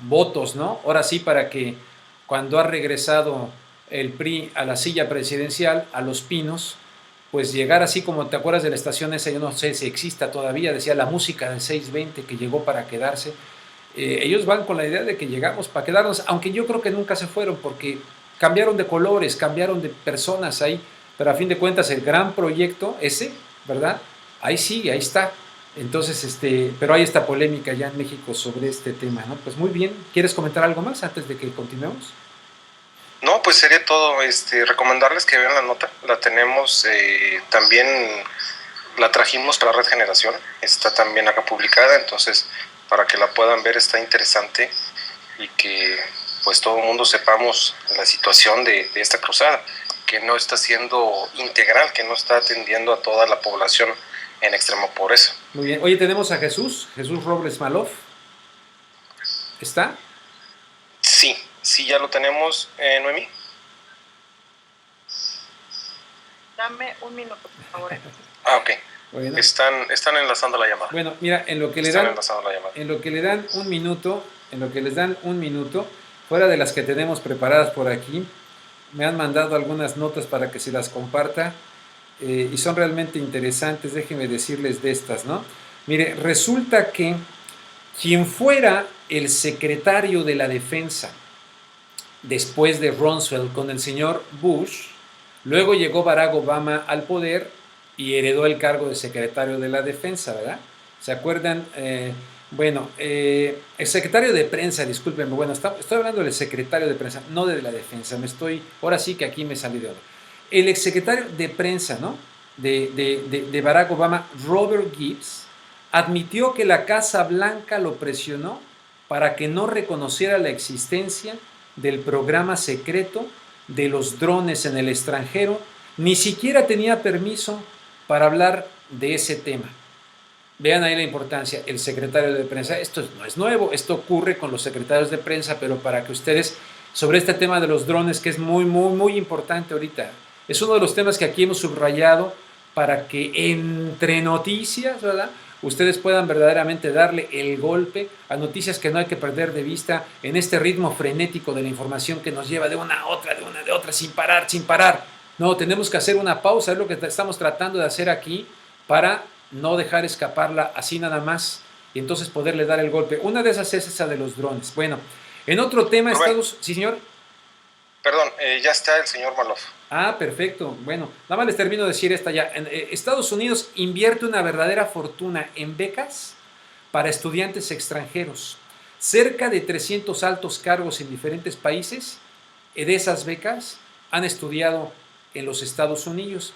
votos, ¿no? Ahora sí, para que cuando ha regresado el PRI a la silla presidencial, a Los Pinos, pues llegar así como, ¿te acuerdas de la estación esa? Yo no sé si exista todavía, decía la música del 620 que llegó para quedarse. Ellos van con la idea de que llegamos para quedarnos, aunque yo creo que nunca se fueron porque cambiaron de colores, cambiaron de personas ahí, pero a fin de cuentas el gran proyecto ese, ¿verdad? Ahí sigue, ahí está. Entonces, pero hay esta polémica ya en México sobre este tema, ¿no? Pues muy bien, ¿quieres comentar algo más antes de que continuemos? No, pues sería todo, recomendarles que vean la nota, la tenemos, también la trajimos para Red Generación, está también acá publicada, entonces para que la puedan ver está interesante y que pues todo el mundo sepamos la situación de esta cruzada, que no está siendo integral, que no está atendiendo a toda la población en extrema pobreza. Muy bien, oye, tenemos a Jesús Robles Maloff, ¿está? Sí, ya lo tenemos, Noemí. Dame un minuto, por favor. Ok. Bueno. Están enlazando la llamada. Bueno, mira, en lo que les dan un minuto, fuera de las que tenemos preparadas por aquí, me han mandado algunas notas para que se las comparta y son realmente interesantes. Déjenme decirles de estas, ¿no? Mire, resulta que quien fuera el secretario de la defensa después de Rumsfeld con el señor Bush, luego llegó Barack Obama al poder y heredó el cargo de secretario de la defensa, ¿verdad? ¿Se acuerdan? El secretario de prensa, discúlpenme, bueno, estoy hablando del secretario de prensa, no de la defensa, ahora sí que aquí me salí de oro. El exsecretario de prensa, ¿no? de Barack Obama, Robert Gibbs, admitió que la Casa Blanca lo presionó para que no reconociera la existencia del programa secreto de los drones en el extranjero, ni siquiera tenía permiso para hablar de ese tema. Vean ahí la importancia, el secretario de prensa, esto no es nuevo, esto ocurre con los secretarios de prensa, pero para que ustedes, sobre este tema de los drones, que es muy importante ahorita, es uno de los temas que aquí hemos subrayado para que entre noticias, ¿verdad?, ustedes puedan verdaderamente darle el golpe a noticias que no hay que perder de vista en este ritmo frenético de la información que nos lleva de una a otra, de otra, sin parar. No, tenemos que hacer una pausa, es lo que estamos tratando de hacer aquí para no dejar escaparla así nada más y entonces poderle dar el golpe. Una de esas es esa de los drones. Bueno, en otro tema, Estados... ¿Sí, señor? Perdón, ya está el señor Malof. Ah, perfecto. Bueno, nada más les termino de decir esta ya. Estados Unidos invierte una verdadera fortuna en becas para estudiantes extranjeros. Cerca de 300 altos cargos en diferentes países de esas becas han estudiado en los Estados Unidos.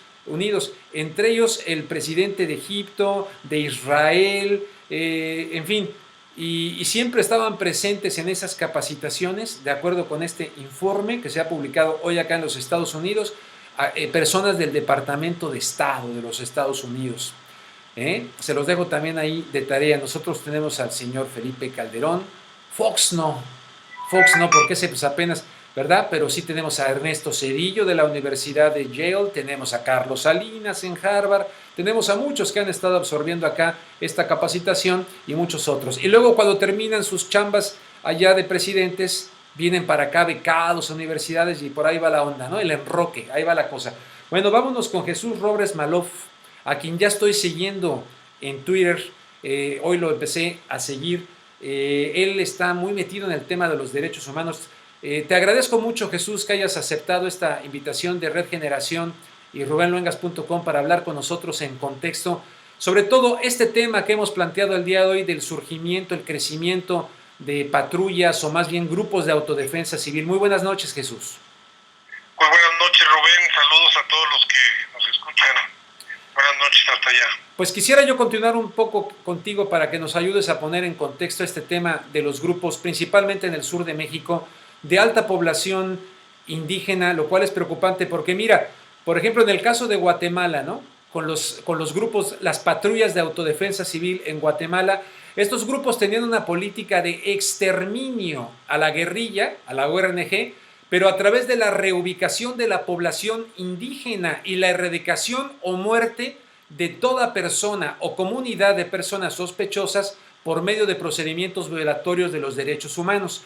Entre ellos el presidente de Egipto, de Israel, en fin, y siempre estaban presentes en esas capacitaciones, de acuerdo con este informe que se ha publicado hoy acá en los Estados Unidos, personas del Departamento de Estado de los Estados Unidos. Se los dejo también ahí de tarea. Nosotros tenemos al señor Felipe Calderón, Fox no, porque ese pues apenas... ¿verdad? Pero sí tenemos a Ernesto Zedillo de la Universidad de Yale, tenemos a Carlos Salinas en Harvard, tenemos a muchos que han estado absorbiendo acá esta capacitación y muchos otros. Y luego cuando terminan sus chambas allá de presidentes, vienen para acá becados a universidades y por ahí va la onda, ¿no? El enroque, ahí va la cosa. Bueno, vámonos con Jesús Robles Malof, a quien ya estoy siguiendo en Twitter, hoy lo empecé a seguir, él está muy metido en el tema de los derechos humanos. Te agradezco mucho, Jesús, que hayas aceptado esta invitación de Red Generación y rubenluengas.com para hablar con nosotros en contexto, sobre todo este tema que hemos planteado el día de hoy del surgimiento, el crecimiento de patrullas o más bien grupos de autodefensa civil. Muy buenas noches, Jesús. Pues buenas noches, Rubén. Saludos a todos los que nos escuchan. Buenas noches hasta allá. Pues quisiera yo continuar un poco contigo para que nos ayudes a poner en contexto este tema de los grupos, principalmente en el sur de México, de alta población indígena, lo cual es preocupante porque mira, por ejemplo, en el caso de Guatemala, ¿no? Con los grupos, las patrullas de autodefensa civil en Guatemala, estos grupos tenían una política de exterminio a la guerrilla, a la ORNG, pero a través de la reubicación de la población indígena y la erradicación o muerte de toda persona o comunidad de personas sospechosas por medio de procedimientos violatorios de los derechos humanos.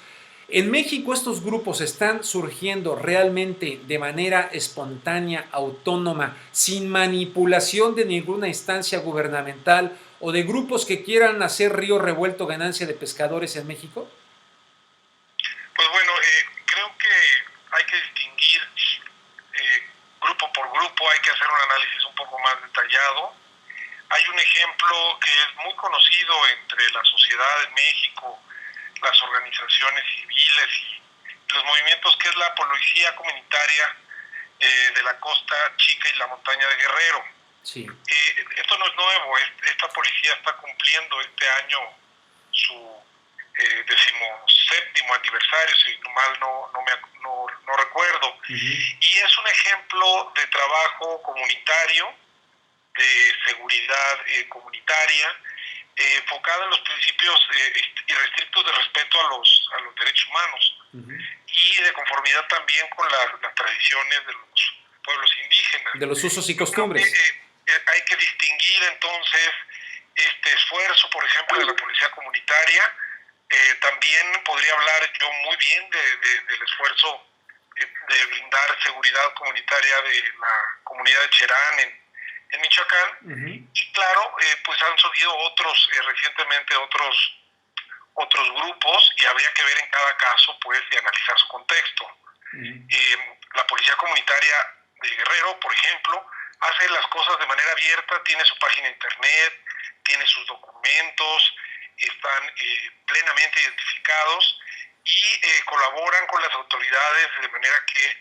En México estos grupos están surgiendo realmente de manera espontánea, autónoma, sin manipulación de ninguna instancia gubernamental o de grupos que quieran hacer río revuelto ganancia de pescadores en México. Pues bueno, creo que hay que distinguir grupo por grupo, hay que hacer un análisis un poco más detallado. Hay un ejemplo que es muy conocido entre la sociedad en México, las organizaciones civiles y los movimientos, que es la policía comunitaria de la Costa Chica y la Montaña de Guerrero. Sí. Esto no es nuevo, esta policía está cumpliendo este año su 17º aniversario, si mal no recuerdo. Uh-huh. Y es un ejemplo de trabajo comunitario, de seguridad comunitaria, enfocada en los principios irrestrictos de respeto a los derechos humanos. Uh-huh. Y de conformidad también con las tradiciones de los pueblos indígenas. De los usos y costumbres. Hay que distinguir entonces este esfuerzo, por ejemplo, de la policía comunitaria. También podría hablar yo muy bien del esfuerzo de brindar seguridad comunitaria de la comunidad de Cherán en Michoacán. Y claro, pues han surgido otros, recientemente otros grupos, y habría que ver en cada caso, pues, y analizar su contexto. La Policía Comunitaria de Guerrero, por ejemplo, hace las cosas de manera abierta, tiene su página de internet, tiene sus documentos, están plenamente identificados y colaboran con las autoridades de manera que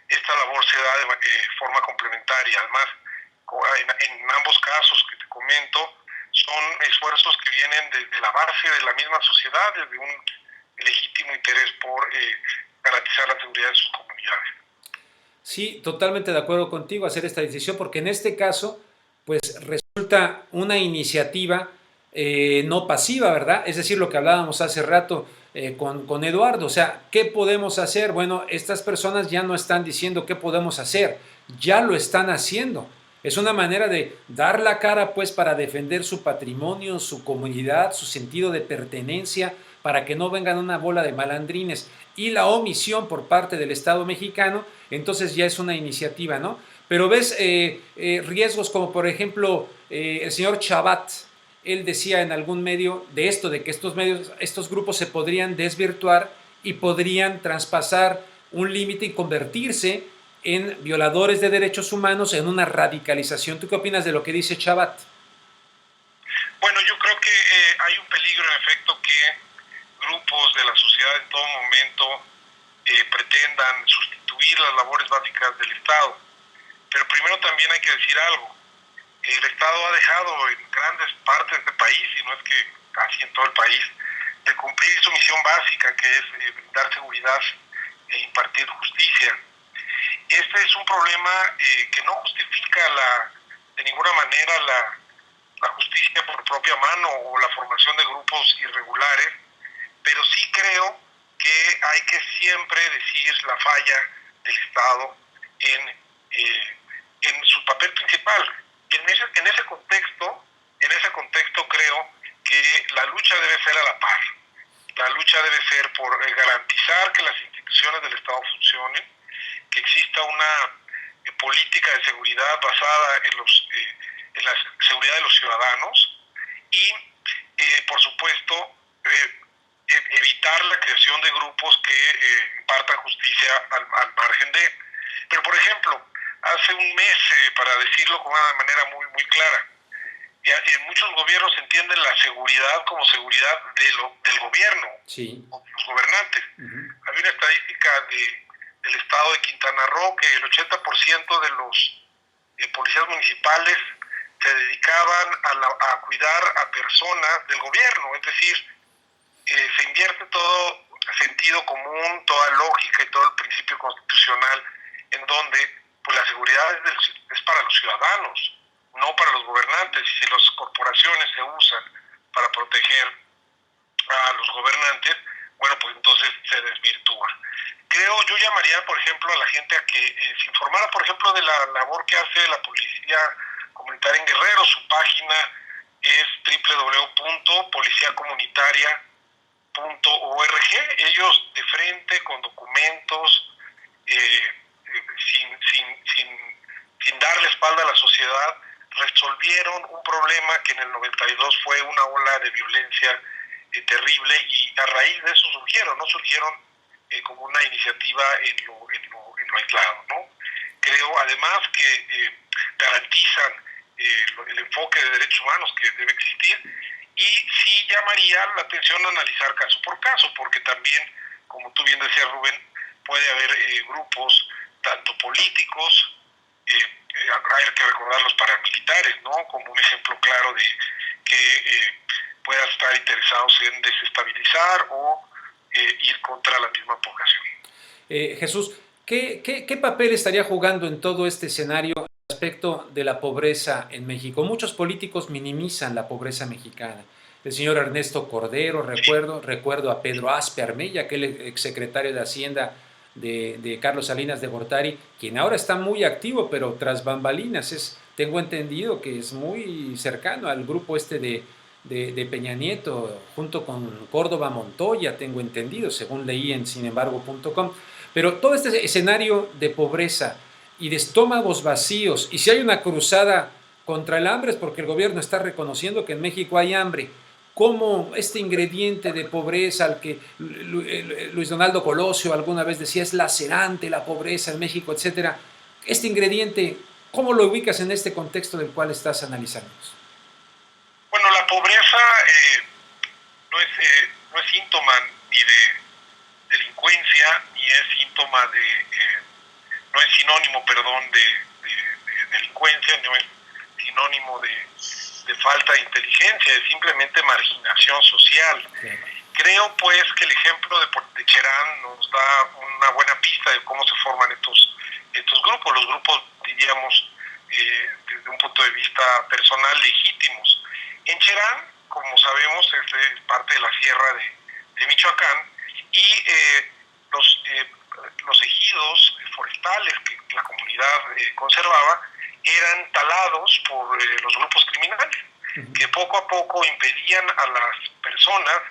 esta labor se da de forma complementaria. Además, en ambos casos que te comento, son esfuerzos que vienen desde la base de la misma sociedad, desde un legítimo interés por garantizar la seguridad de sus comunidades. Sí, totalmente de acuerdo contigo hacer esta decisión, porque en este caso, pues resulta una iniciativa no pasiva, ¿verdad? Es decir, lo que hablábamos hace rato con Eduardo, o sea, ¿qué podemos hacer? Bueno, estas personas ya no están diciendo qué podemos hacer, ya lo están haciendo. Es una manera de dar la cara, pues, para defender su patrimonio, su comunidad, su sentido de pertenencia, para que no vengan una bola de malandrines. Y la omisión por parte del Estado mexicano, entonces ya es una iniciativa, ¿no? Pero ves riesgos como, por ejemplo, el señor Chabat, él decía en algún medio de esto, de que estos grupos se podrían desvirtuar y podrían traspasar un límite y convertirse en violadores de derechos humanos, en una radicalización. ¿Tú qué opinas de lo que dice Chabat? Bueno, yo creo que hay un peligro, en efecto, que grupos de la sociedad en todo momento pretendan sustituir las labores básicas del Estado. Pero primero también hay que decir algo. El Estado ha dejado en grandes partes del país, y no es que casi en todo el país, de cumplir su misión básica, que es brindar seguridad e impartir justicia. Este es un problema que no justifica de ninguna manera la justicia por propia mano o la formación de grupos irregulares, pero sí creo que hay que siempre decir la falla del Estado en su papel principal. En ese contexto creo que la lucha debe ser a la par. La lucha debe ser por garantizar que las instituciones del Estado funcionen, que exista una política de seguridad basada en la seguridad de los ciudadanos y, por supuesto, evitar la creación de grupos que impartan justicia al margen de. Pero, por ejemplo, hace un mes, para decirlo con una manera muy, muy clara, en muchos gobiernos entienden la seguridad como seguridad del gobierno, sí, o de los gobernantes. Había una estadística del estado de Quintana Roo que el 80% de los policías municipales se dedicaban a cuidar a personas del gobierno, es decir, se invierte todo sentido común, toda lógica y todo el principio constitucional en donde pues la seguridad es para los ciudadanos, no para los gobernantes. Y si las corporaciones se usan para proteger a los gobernantes, bueno, pues entonces se desvirtúa. Yo llamaría, por ejemplo, a la gente a que se informara, por ejemplo, de la labor que hace la Policía Comunitaria en Guerrero. Su página es www.policiacomunitaria.org. Ellos de frente, con documentos, sin darle la espalda a la sociedad, resolvieron un problema que en el 92 fue una ola de violencia terrible, y a raíz de eso no surgieron como una iniciativa en lo aislado, ¿no? Creo además que garantizan el enfoque de derechos humanos que debe existir, y sí llamaría la atención a analizar caso por caso, porque también, como tú bien decías, Rubén, puede haber grupos tanto políticos, hay que recordar los paramilitares, ¿no? Como un ejemplo claro de que puedan estar interesados en desestabilizar o ir contra la misma población. Jesús, ¿qué papel estaría jugando en todo este escenario respecto de la pobreza en México? Muchos políticos minimizan la pobreza mexicana. El señor Ernesto Cordero, recuerdo a Pedro Aspe Armella, aquel exsecretario de Hacienda de Carlos Salinas de Gortari, quien ahora está muy activo, pero tras bambalinas, tengo entendido que es muy cercano al grupo de Peña Nieto, junto con Córdoba Montoya, tengo entendido, según leí en sinembargo.com. Pero todo este escenario de pobreza y de estómagos vacíos, y si hay una cruzada contra el hambre es porque el gobierno está reconociendo que en México hay hambre. ¿Cómo este ingrediente de pobreza al que Luis Donaldo Colosio alguna vez decía es lacerante la pobreza en México, etcétera? Este ingrediente, ¿cómo lo ubicas en este contexto del cual estás analizando? Bueno, la pobreza no es síntoma ni de delincuencia, ni es síntoma no es sinónimo, perdón, de delincuencia, no es sinónimo de falta de inteligencia, es simplemente marginación social. Okay. Creo pues que el ejemplo de Cherán nos da una buena pista de cómo se forman estos grupos, los grupos, diríamos, desde un punto de vista personal, legítimos. En Cherán, como sabemos, es parte de la sierra de Michoacán, y los ejidos forestales que la comunidad conservaba eran talados por los grupos criminales, que poco a poco impedían a las personas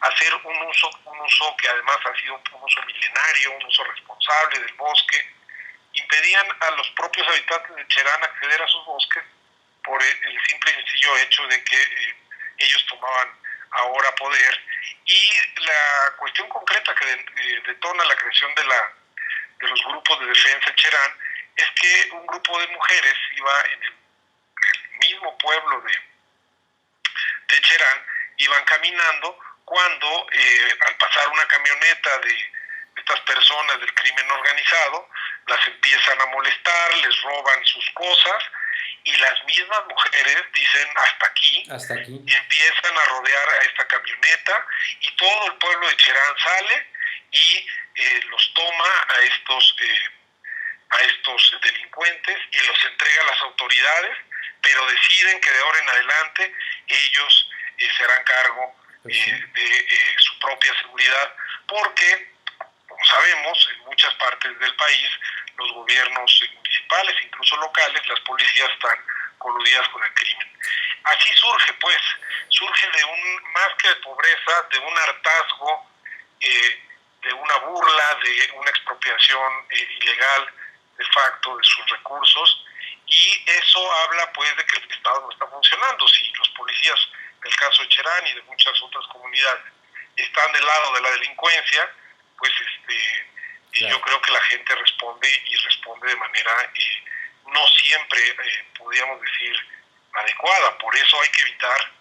hacer un uso que además ha sido un uso milenario, un uso responsable del bosque. Impedían a los propios habitantes de Cherán acceder a sus bosques por el simple y sencillo hecho de que ellos tomaban ahora poder. Y la cuestión concreta que detona la creación de los grupos de defensa en Cherán es que un grupo de mujeres iba en el mismo pueblo de Cherán, iban caminando cuando al pasar una camioneta de estas personas del crimen organizado, las empiezan a molestar, les roban sus cosas, y las mismas mujeres dicen hasta aquí, y empiezan a rodear a esta camioneta, y todo el pueblo de Cherán sale y los toma a estos delincuentes y los entrega a las autoridades, pero deciden que de ahora en adelante ellos se harán cargo de su propia seguridad, porque, como sabemos, en muchas partes del país los gobiernos municipales, incluso locales, las policías están coludidas con el crimen. Así surge de más que de pobreza, de un hartazgo, de una burla, de una expropiación ilegal de facto de sus recursos, y eso habla pues de que el Estado no está funcionando. Si los policías, en el caso de Cherán y de muchas otras comunidades, están del lado de la delincuencia, pues claro, yo creo que la gente responde de manera no siempre, podríamos decir, adecuada. Por eso hay que evitar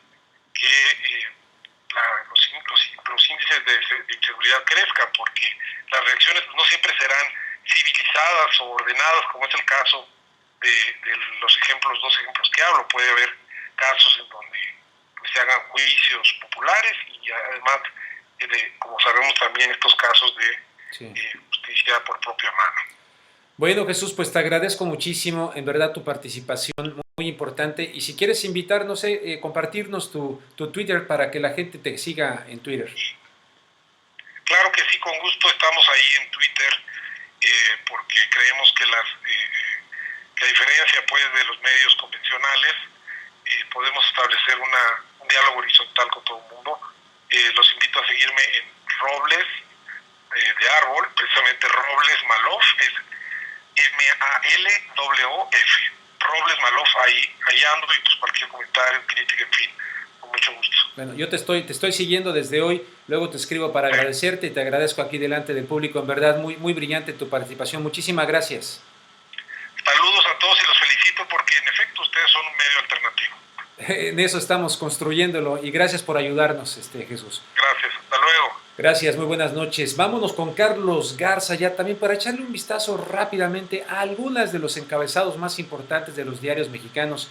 que los índices de inseguridad crezcan, porque las reacciones no siempre serán civilizadas o ordenadas, como es el caso de los dos ejemplos que hablo. Puede haber casos en donde pues, se hagan juicios populares, y además, como sabemos también, estos casos de justicia por propia mano. Bueno, Jesús, pues te agradezco muchísimo, en verdad, tu participación muy importante. Y si quieres invitar, no sé, compartirnos tu Twitter para que la gente te siga en Twitter. Claro que sí, con gusto estamos ahí en Twitter, porque creemos que a diferencia pues de los medios convencionales, podemos establecer un diálogo horizontal con todo el mundo. Los invito a seguirme en Robles de Árbol, precisamente Robles Malof, es M-A-L-W-F, Robles Malof, ahí ando, y pues cualquier comentario, crítica, en fin, con mucho gusto. Bueno, yo te estoy siguiendo desde hoy, luego te escribo para agradecerte, y te agradezco aquí delante del público, en verdad, muy, muy brillante tu participación, muchísimas gracias. Saludos a todos y los felicito porque en efecto ustedes son un medio alternativo. En eso estamos construyéndolo, y gracias por ayudarnos, Jesús. Gracias, hasta luego. Gracias, muy buenas noches. Vámonos con Carlos Garza ya también para echarle un vistazo rápidamente a algunas de los encabezados más importantes de los diarios mexicanos.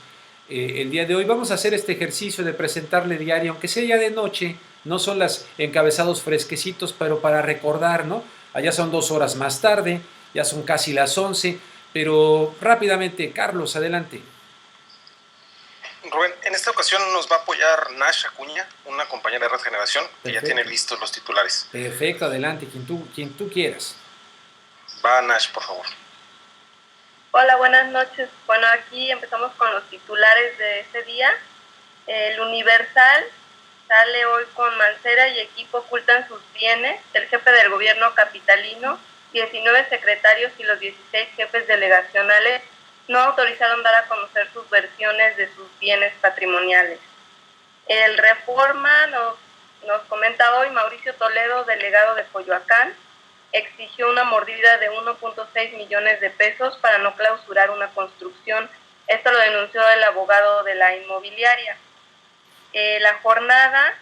El día de hoy vamos a hacer este ejercicio de presentarle diario, aunque sea ya de noche, no son los encabezados fresquecitos, pero para recordar, ¿no? Allá son 2 horas más tarde, ya son casi las 11, pero rápidamente, Carlos, adelante. Rubén, en esta ocasión nos va a apoyar Nash Acuña, una compañera de Red Generación, que ya tiene listos los titulares. Perfecto, adelante, quien tú quieras. Va Nash, por favor. Hola, buenas noches. Bueno, aquí empezamos con los titulares de este día. El Universal sale hoy con Mancera y equipo ocultan sus bienes, el jefe del gobierno capitalino, 19 secretarios y los 16 jefes delegacionales no autorizaron dar a conocer sus versiones de sus bienes patrimoniales. El Reforma nos comenta hoy Mauricio Toledo, delegado de Coyoacán, exigió una mordida de 1.6 millones de pesos para no clausurar una construcción. Esto lo denunció el abogado de la inmobiliaria. La jornada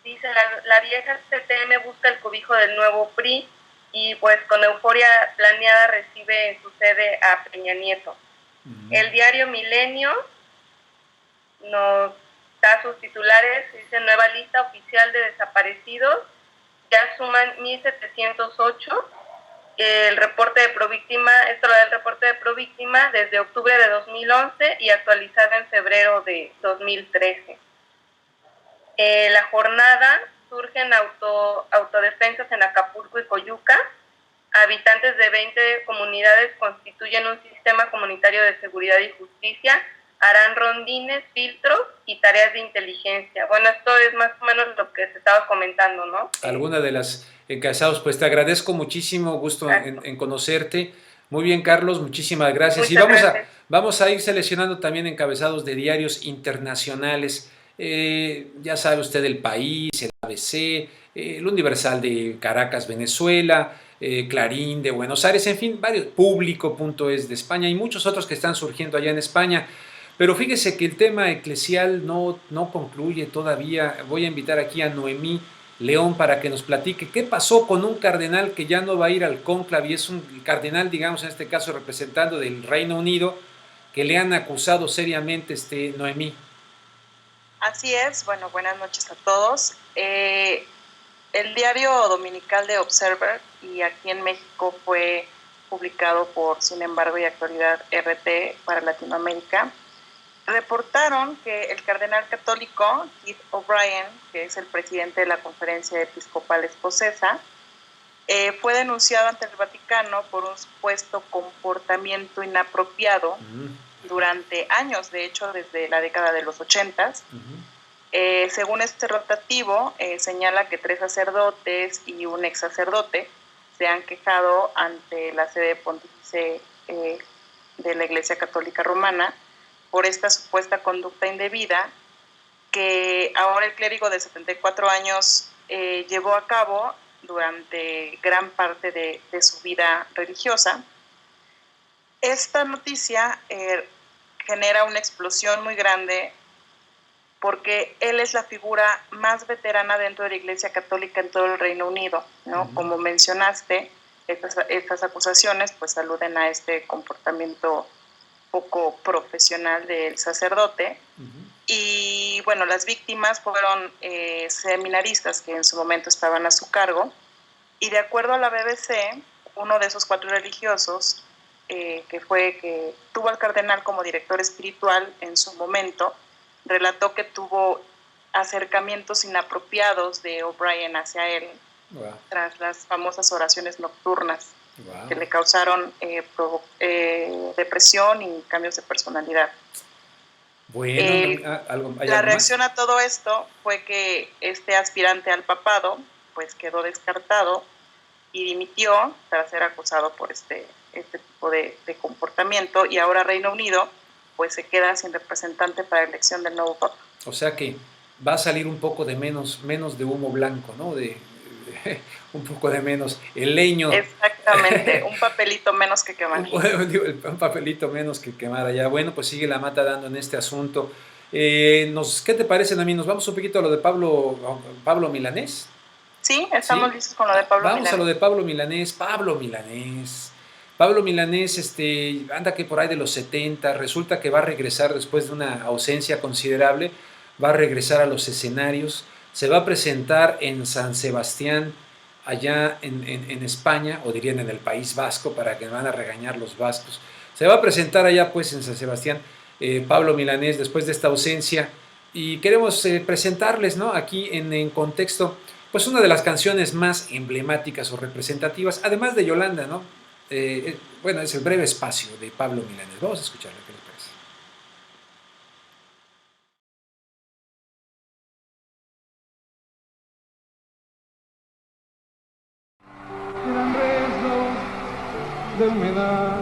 dice, la vieja CTM busca el cobijo del nuevo PRI y pues con euforia planeada recibe en su sede a Peña Nieto. El diario Milenio nos da sus titulares, dice nueva lista oficial de desaparecidos, ya suman 1.708. El reporte de Províctima, esto lo da el reporte de Províctima desde octubre de 2011 y actualizado en febrero de 2013. La jornada, surgen autodefensas en Acapulco y Coyuca. Habitantes de 20 comunidades constituyen un sistema comunitario de seguridad y justicia. Harán rondines, filtros y tareas de inteligencia. Bueno, esto es más o menos lo que se estaba comentando, ¿no? Alguna de las encabezados, pues te agradezco muchísimo, gusto en conocerte. Muy bien, Carlos, muchísimas gracias. Muchas gracias. Vamos a ir seleccionando también encabezados de diarios internacionales. Ya sabe usted El País, el ABC, el Universal de Caracas, Venezuela, Clarín de Buenos Aires, en fin, varios, Público.es de España y muchos otros que están surgiendo allá en España. Pero fíjese que el tema eclesial no concluye todavía. Voy a invitar aquí a Noemí León para que nos platique qué pasó con un cardenal que ya no va a ir al cónclave y es un cardenal, digamos, en este caso representando del Reino Unido, que le han acusado seriamente, Noemí. Así es, bueno, buenas noches a todos. El diario dominical de Observer, y aquí en México fue publicado por Sin embargo y Actualidad RT para Latinoamérica, reportaron que el cardenal católico Keith O'Brien, que es el presidente de la Conferencia Episcopal Escocesa, fue denunciado ante el Vaticano por un supuesto comportamiento inapropiado durante años, de hecho desde la década de los 80s. Según este rotativo, señala que 3 sacerdotes y un ex sacerdote se han quejado ante la sede pontífice de la Iglesia Católica Romana por esta supuesta conducta indebida que ahora el clérigo de 74 años llevó a cabo durante gran parte de su vida religiosa. Esta noticia genera una explosión muy grande porque él es la figura más veterana dentro de la Iglesia Católica en todo el Reino Unido, ¿no? Como mencionaste, estas acusaciones pues aluden a este comportamiento poco profesional del sacerdote. Y bueno, las víctimas fueron seminaristas que en su momento estaban a su cargo, y de acuerdo a la BBC, uno de esos 4 religiosos que tuvo al cardenal como director espiritual en su momento, relató que tuvo acercamientos inapropiados de O'Brien hacia él tras las famosas oraciones nocturnas que le causaron depresión y cambios de personalidad. Bueno, la reacción a todo esto fue que este aspirante al papado pues quedó descartado y dimitió tras ser acusado por este tipo de comportamiento, y ahora Reino Unido pues se queda sin representante para la elección del nuevo papa. O sea que va a salir un poco de menos de humo blanco, ¿no? Un poco de menos el leño. Exactamente, un papelito menos que quemar. Un papelito menos que quemar allá. Bueno, pues sigue la mata dando en este asunto. ¿Qué te parece, Nami? ¿Nos vamos un poquito a lo de Pablo Milanés? Sí, estamos listos con lo de Pablo Milanés. Vamos a lo de Pablo Milanés. Pablo Milanés anda que por ahí de los 70, resulta que va a regresar después de una ausencia considerable, va a regresar a los escenarios, se va a presentar en San Sebastián, allá en España, o dirían en el País Vasco, para que me van a regañar los vascos. Se va a presentar allá pues en San Sebastián Pablo Milanés después de esta ausencia, y queremos presentarles, ¿no?, aquí en contexto, pues una de las canciones más emblemáticas o representativas, además de Yolanda, ¿no? Bueno, es El breve espacio de Pablo Milanés. Vamos a escucharla. enfermedad.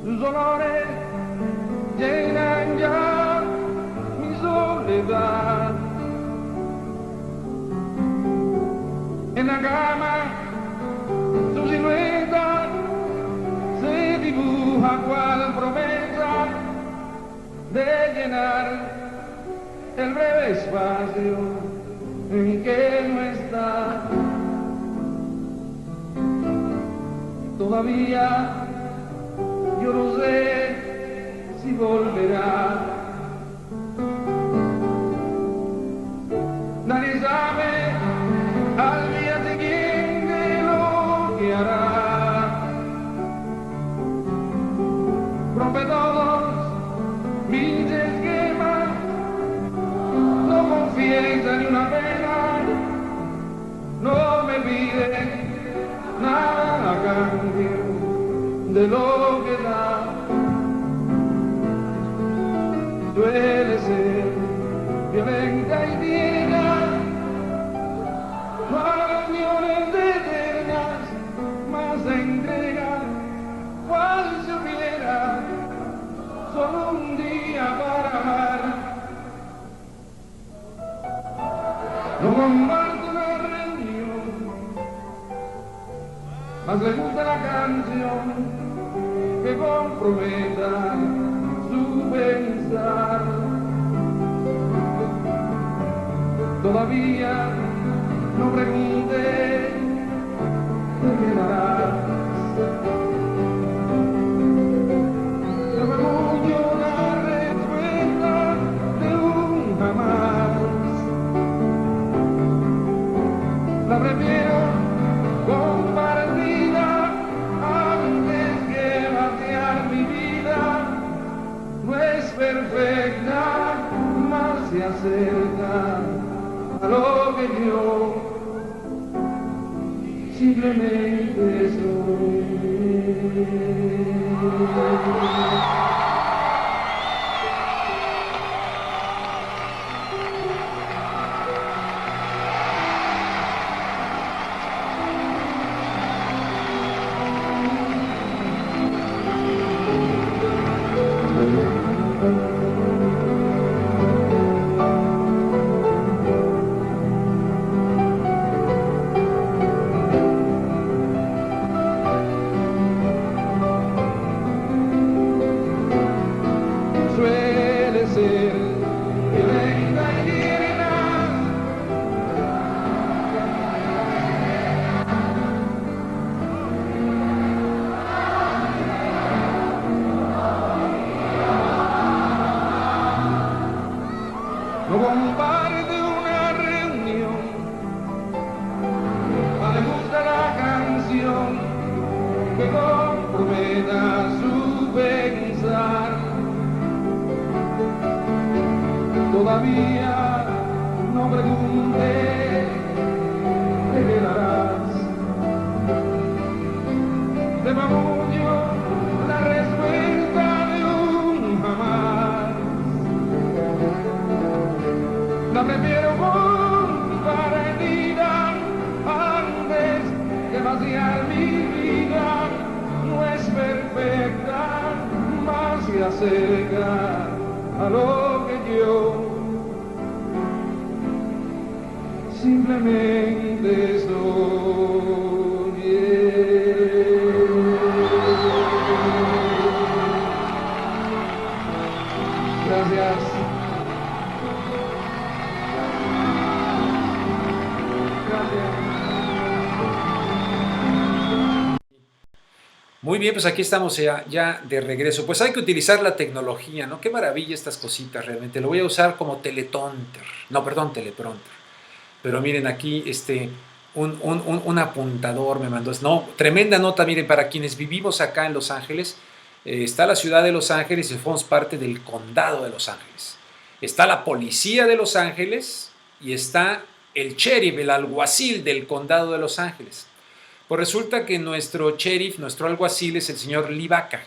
Tus olores llenan ya mi soledad. En la cama su silueta se dibuja cual promesa de llenar el breve espacio en que no está. Todavía yo no sé si volverá. Nadie sabe al día siguiente lo que hará. Rompe todos mis esquemas, no confiesa ni una pena, no me pide nada a cambio de lo que da. Suele ser violenta y ciega, millones de eternas, más entrega, cual si hubiera solo un día para amar. No comparto una reunión, más le gusta la canción que comprometa su pensar. Todavía no pregunté, te quedarás. No me mucho la respuesta de un jamás. La prefiero compartida antes que vaciar mi vida. No es perfecta, más se acerca a lo que yo simplemente soy. No comparte una reunión, le gusta la canción que comprometa su pensar. Todavía no pregunté, te quedarás. De mamullo la respuesta de un jamás. La prefiero compartida antes que vaciar mi vida. No es perfecta, más se acerca a lo que yo simplemente soy. Gracias. Muy bien, pues aquí estamos ya de regreso. Pues hay que utilizar la tecnología, ¿no? Qué maravilla estas cositas realmente. Lo voy a usar como teleprompter. Pero miren aquí, un apuntador me mandó. No, tremenda nota, miren, para quienes vivimos acá en Los Ángeles. Está la ciudad de Los Ángeles y somos parte del condado de Los Ángeles. Está la policía de Los Ángeles y está el sheriff, el alguacil del condado de Los Ángeles. Pues resulta que nuestro sheriff, nuestro alguacil es el señor Lee Baca.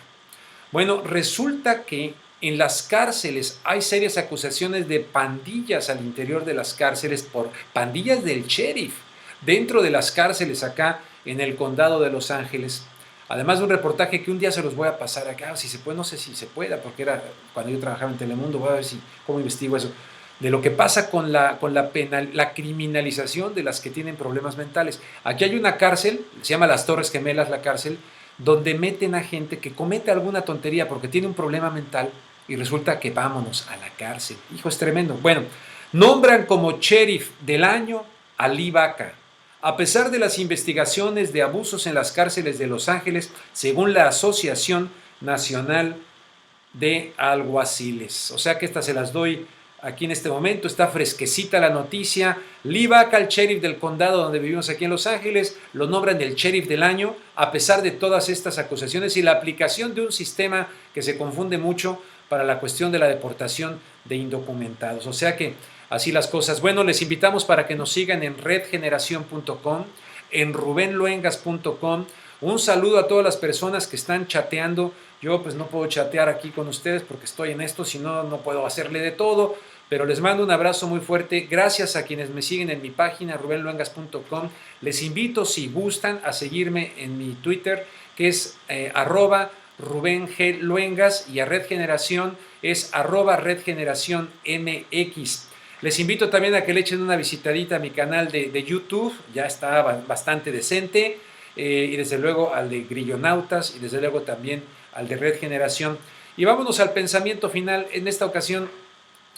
Bueno, resulta que en las cárceles hay serias acusaciones de pandillas al interior de las cárceles por pandillas del sheriff. dentro de las cárceles acá en el condado de Los Ángeles. Además de un reportaje que un día se los voy a pasar acá, si se puede, no sé si se pueda, porque era cuando yo trabajaba en Telemundo, voy a ver cómo investigo eso, de lo que pasa con la criminalización de las que tienen problemas mentales. Aquí hay una cárcel, se llama Las Torres Gemelas la cárcel, donde meten a gente que comete alguna tontería porque tiene un problema mental y resulta que vámonos a la cárcel. Hijo, es tremendo. Bueno, nombran como sheriff del año a Lee Baca. A pesar de las investigaciones de abusos en las cárceles de Los Ángeles, según la Asociación Nacional de Alguaciles. O sea que estas se las doy aquí en este momento, está fresquecita la noticia. Lee Baca, el sheriff del condado donde vivimos aquí en Los Ángeles, lo nombran el sheriff del año, a pesar de todas estas acusaciones y la aplicación de un sistema que se confunde mucho para la cuestión de la deportación de indocumentados. O sea que así las cosas. Bueno, les invitamos para que nos sigan en redgeneración.com, en rubenluengas.com. Un saludo a todas las personas que están chateando. Yo pues no puedo chatear aquí con ustedes porque estoy en esto, si no, no puedo hacerle de todo. Pero les mando un abrazo muy fuerte. Gracias a quienes me siguen en mi página, rubenluengas.com. Les invito, si gustan, a seguirme en mi Twitter, que es @Rubén G. Luengas, y a Red Generación es @RedGeneraciónMX. Les invito también a que le echen una visitadita a mi canal de YouTube, ya está bastante decente, y desde luego al de Grillonautas, y desde luego también al de Red Generación. Y vámonos al pensamiento final. En esta ocasión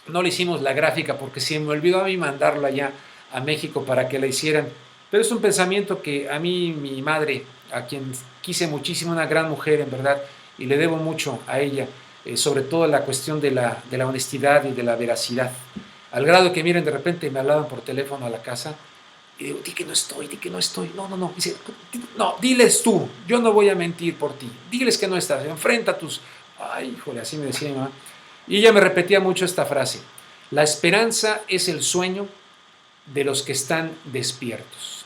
no le hicimos la gráfica porque se me olvidó a mí mandarla allá a México para que la hicieran, pero es un pensamiento que a mí, mi madre, a quien quise muchísimo, una gran mujer en verdad, y le debo mucho a ella, sobre todo la cuestión de la honestidad y de la veracidad. Al grado que, miren, de repente me hablaban por teléfono a la casa y digo, di que no estoy. No. Dice, no, diles tú, yo no voy a mentir por ti. Diles que no estás, enfrenta tus... Ay, híjole, así me decía mi mamá. Y ella me repetía mucho esta frase: la esperanza es el sueño de los que están despiertos.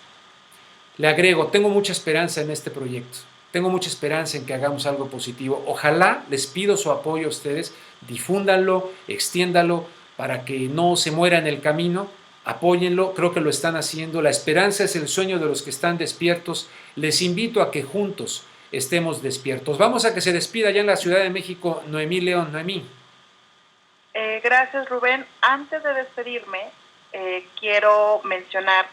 Le agrego, tengo mucha esperanza en este proyecto. Tengo mucha esperanza en que hagamos algo positivo. Ojalá, les pido su apoyo a ustedes, difúndanlo, extiéndalo, para que no se muera en el camino, apóyenlo, creo que lo están haciendo. La esperanza es el sueño de los que están despiertos. Les invito a que juntos estemos despiertos. Vamos a que se despida ya en la Ciudad de México Noemí León. Noemí. Gracias, Rubén. Antes de despedirme, quiero mencionar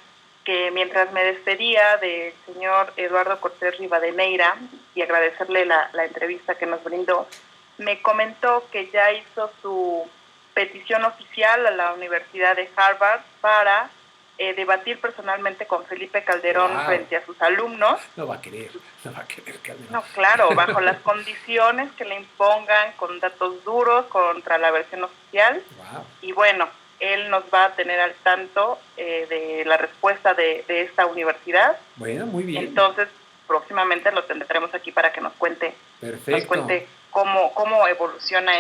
que mientras me despedía del señor Eduardo Cortés Rivadeneira y agradecerle la entrevista que nos brindó, me comentó que ya hizo su petición oficial a la Universidad de Harvard para debatir personalmente con Felipe Calderón frente a sus alumnos. No va a querer Calderón. No, claro, bajo las condiciones que le impongan, con datos duros contra la versión oficial. Wow. Y bueno, él nos va a tener al tanto de la respuesta de esta universidad. Bueno, muy bien. Entonces, próximamente lo tendremos aquí para que nos cuente. Perfecto. Cómo evoluciona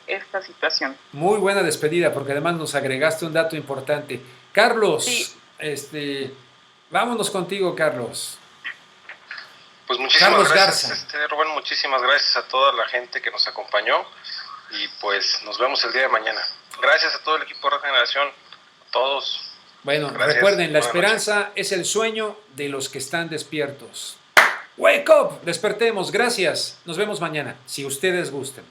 esta situación. Muy buena despedida, porque además nos agregaste un dato importante. Carlos, sí. Vámonos contigo, Carlos. Pues muchísimas gracias, Garza. Rubén, muchísimas gracias a toda la gente que nos acompañó y pues nos vemos el día de mañana. Gracias a todo el equipo de Red Generación, a todos. Bueno, gracias. Recuerden, la esperanza es el sueño de los que están despiertos. Wake up, despertemos, gracias. Nos vemos mañana, si ustedes gusten.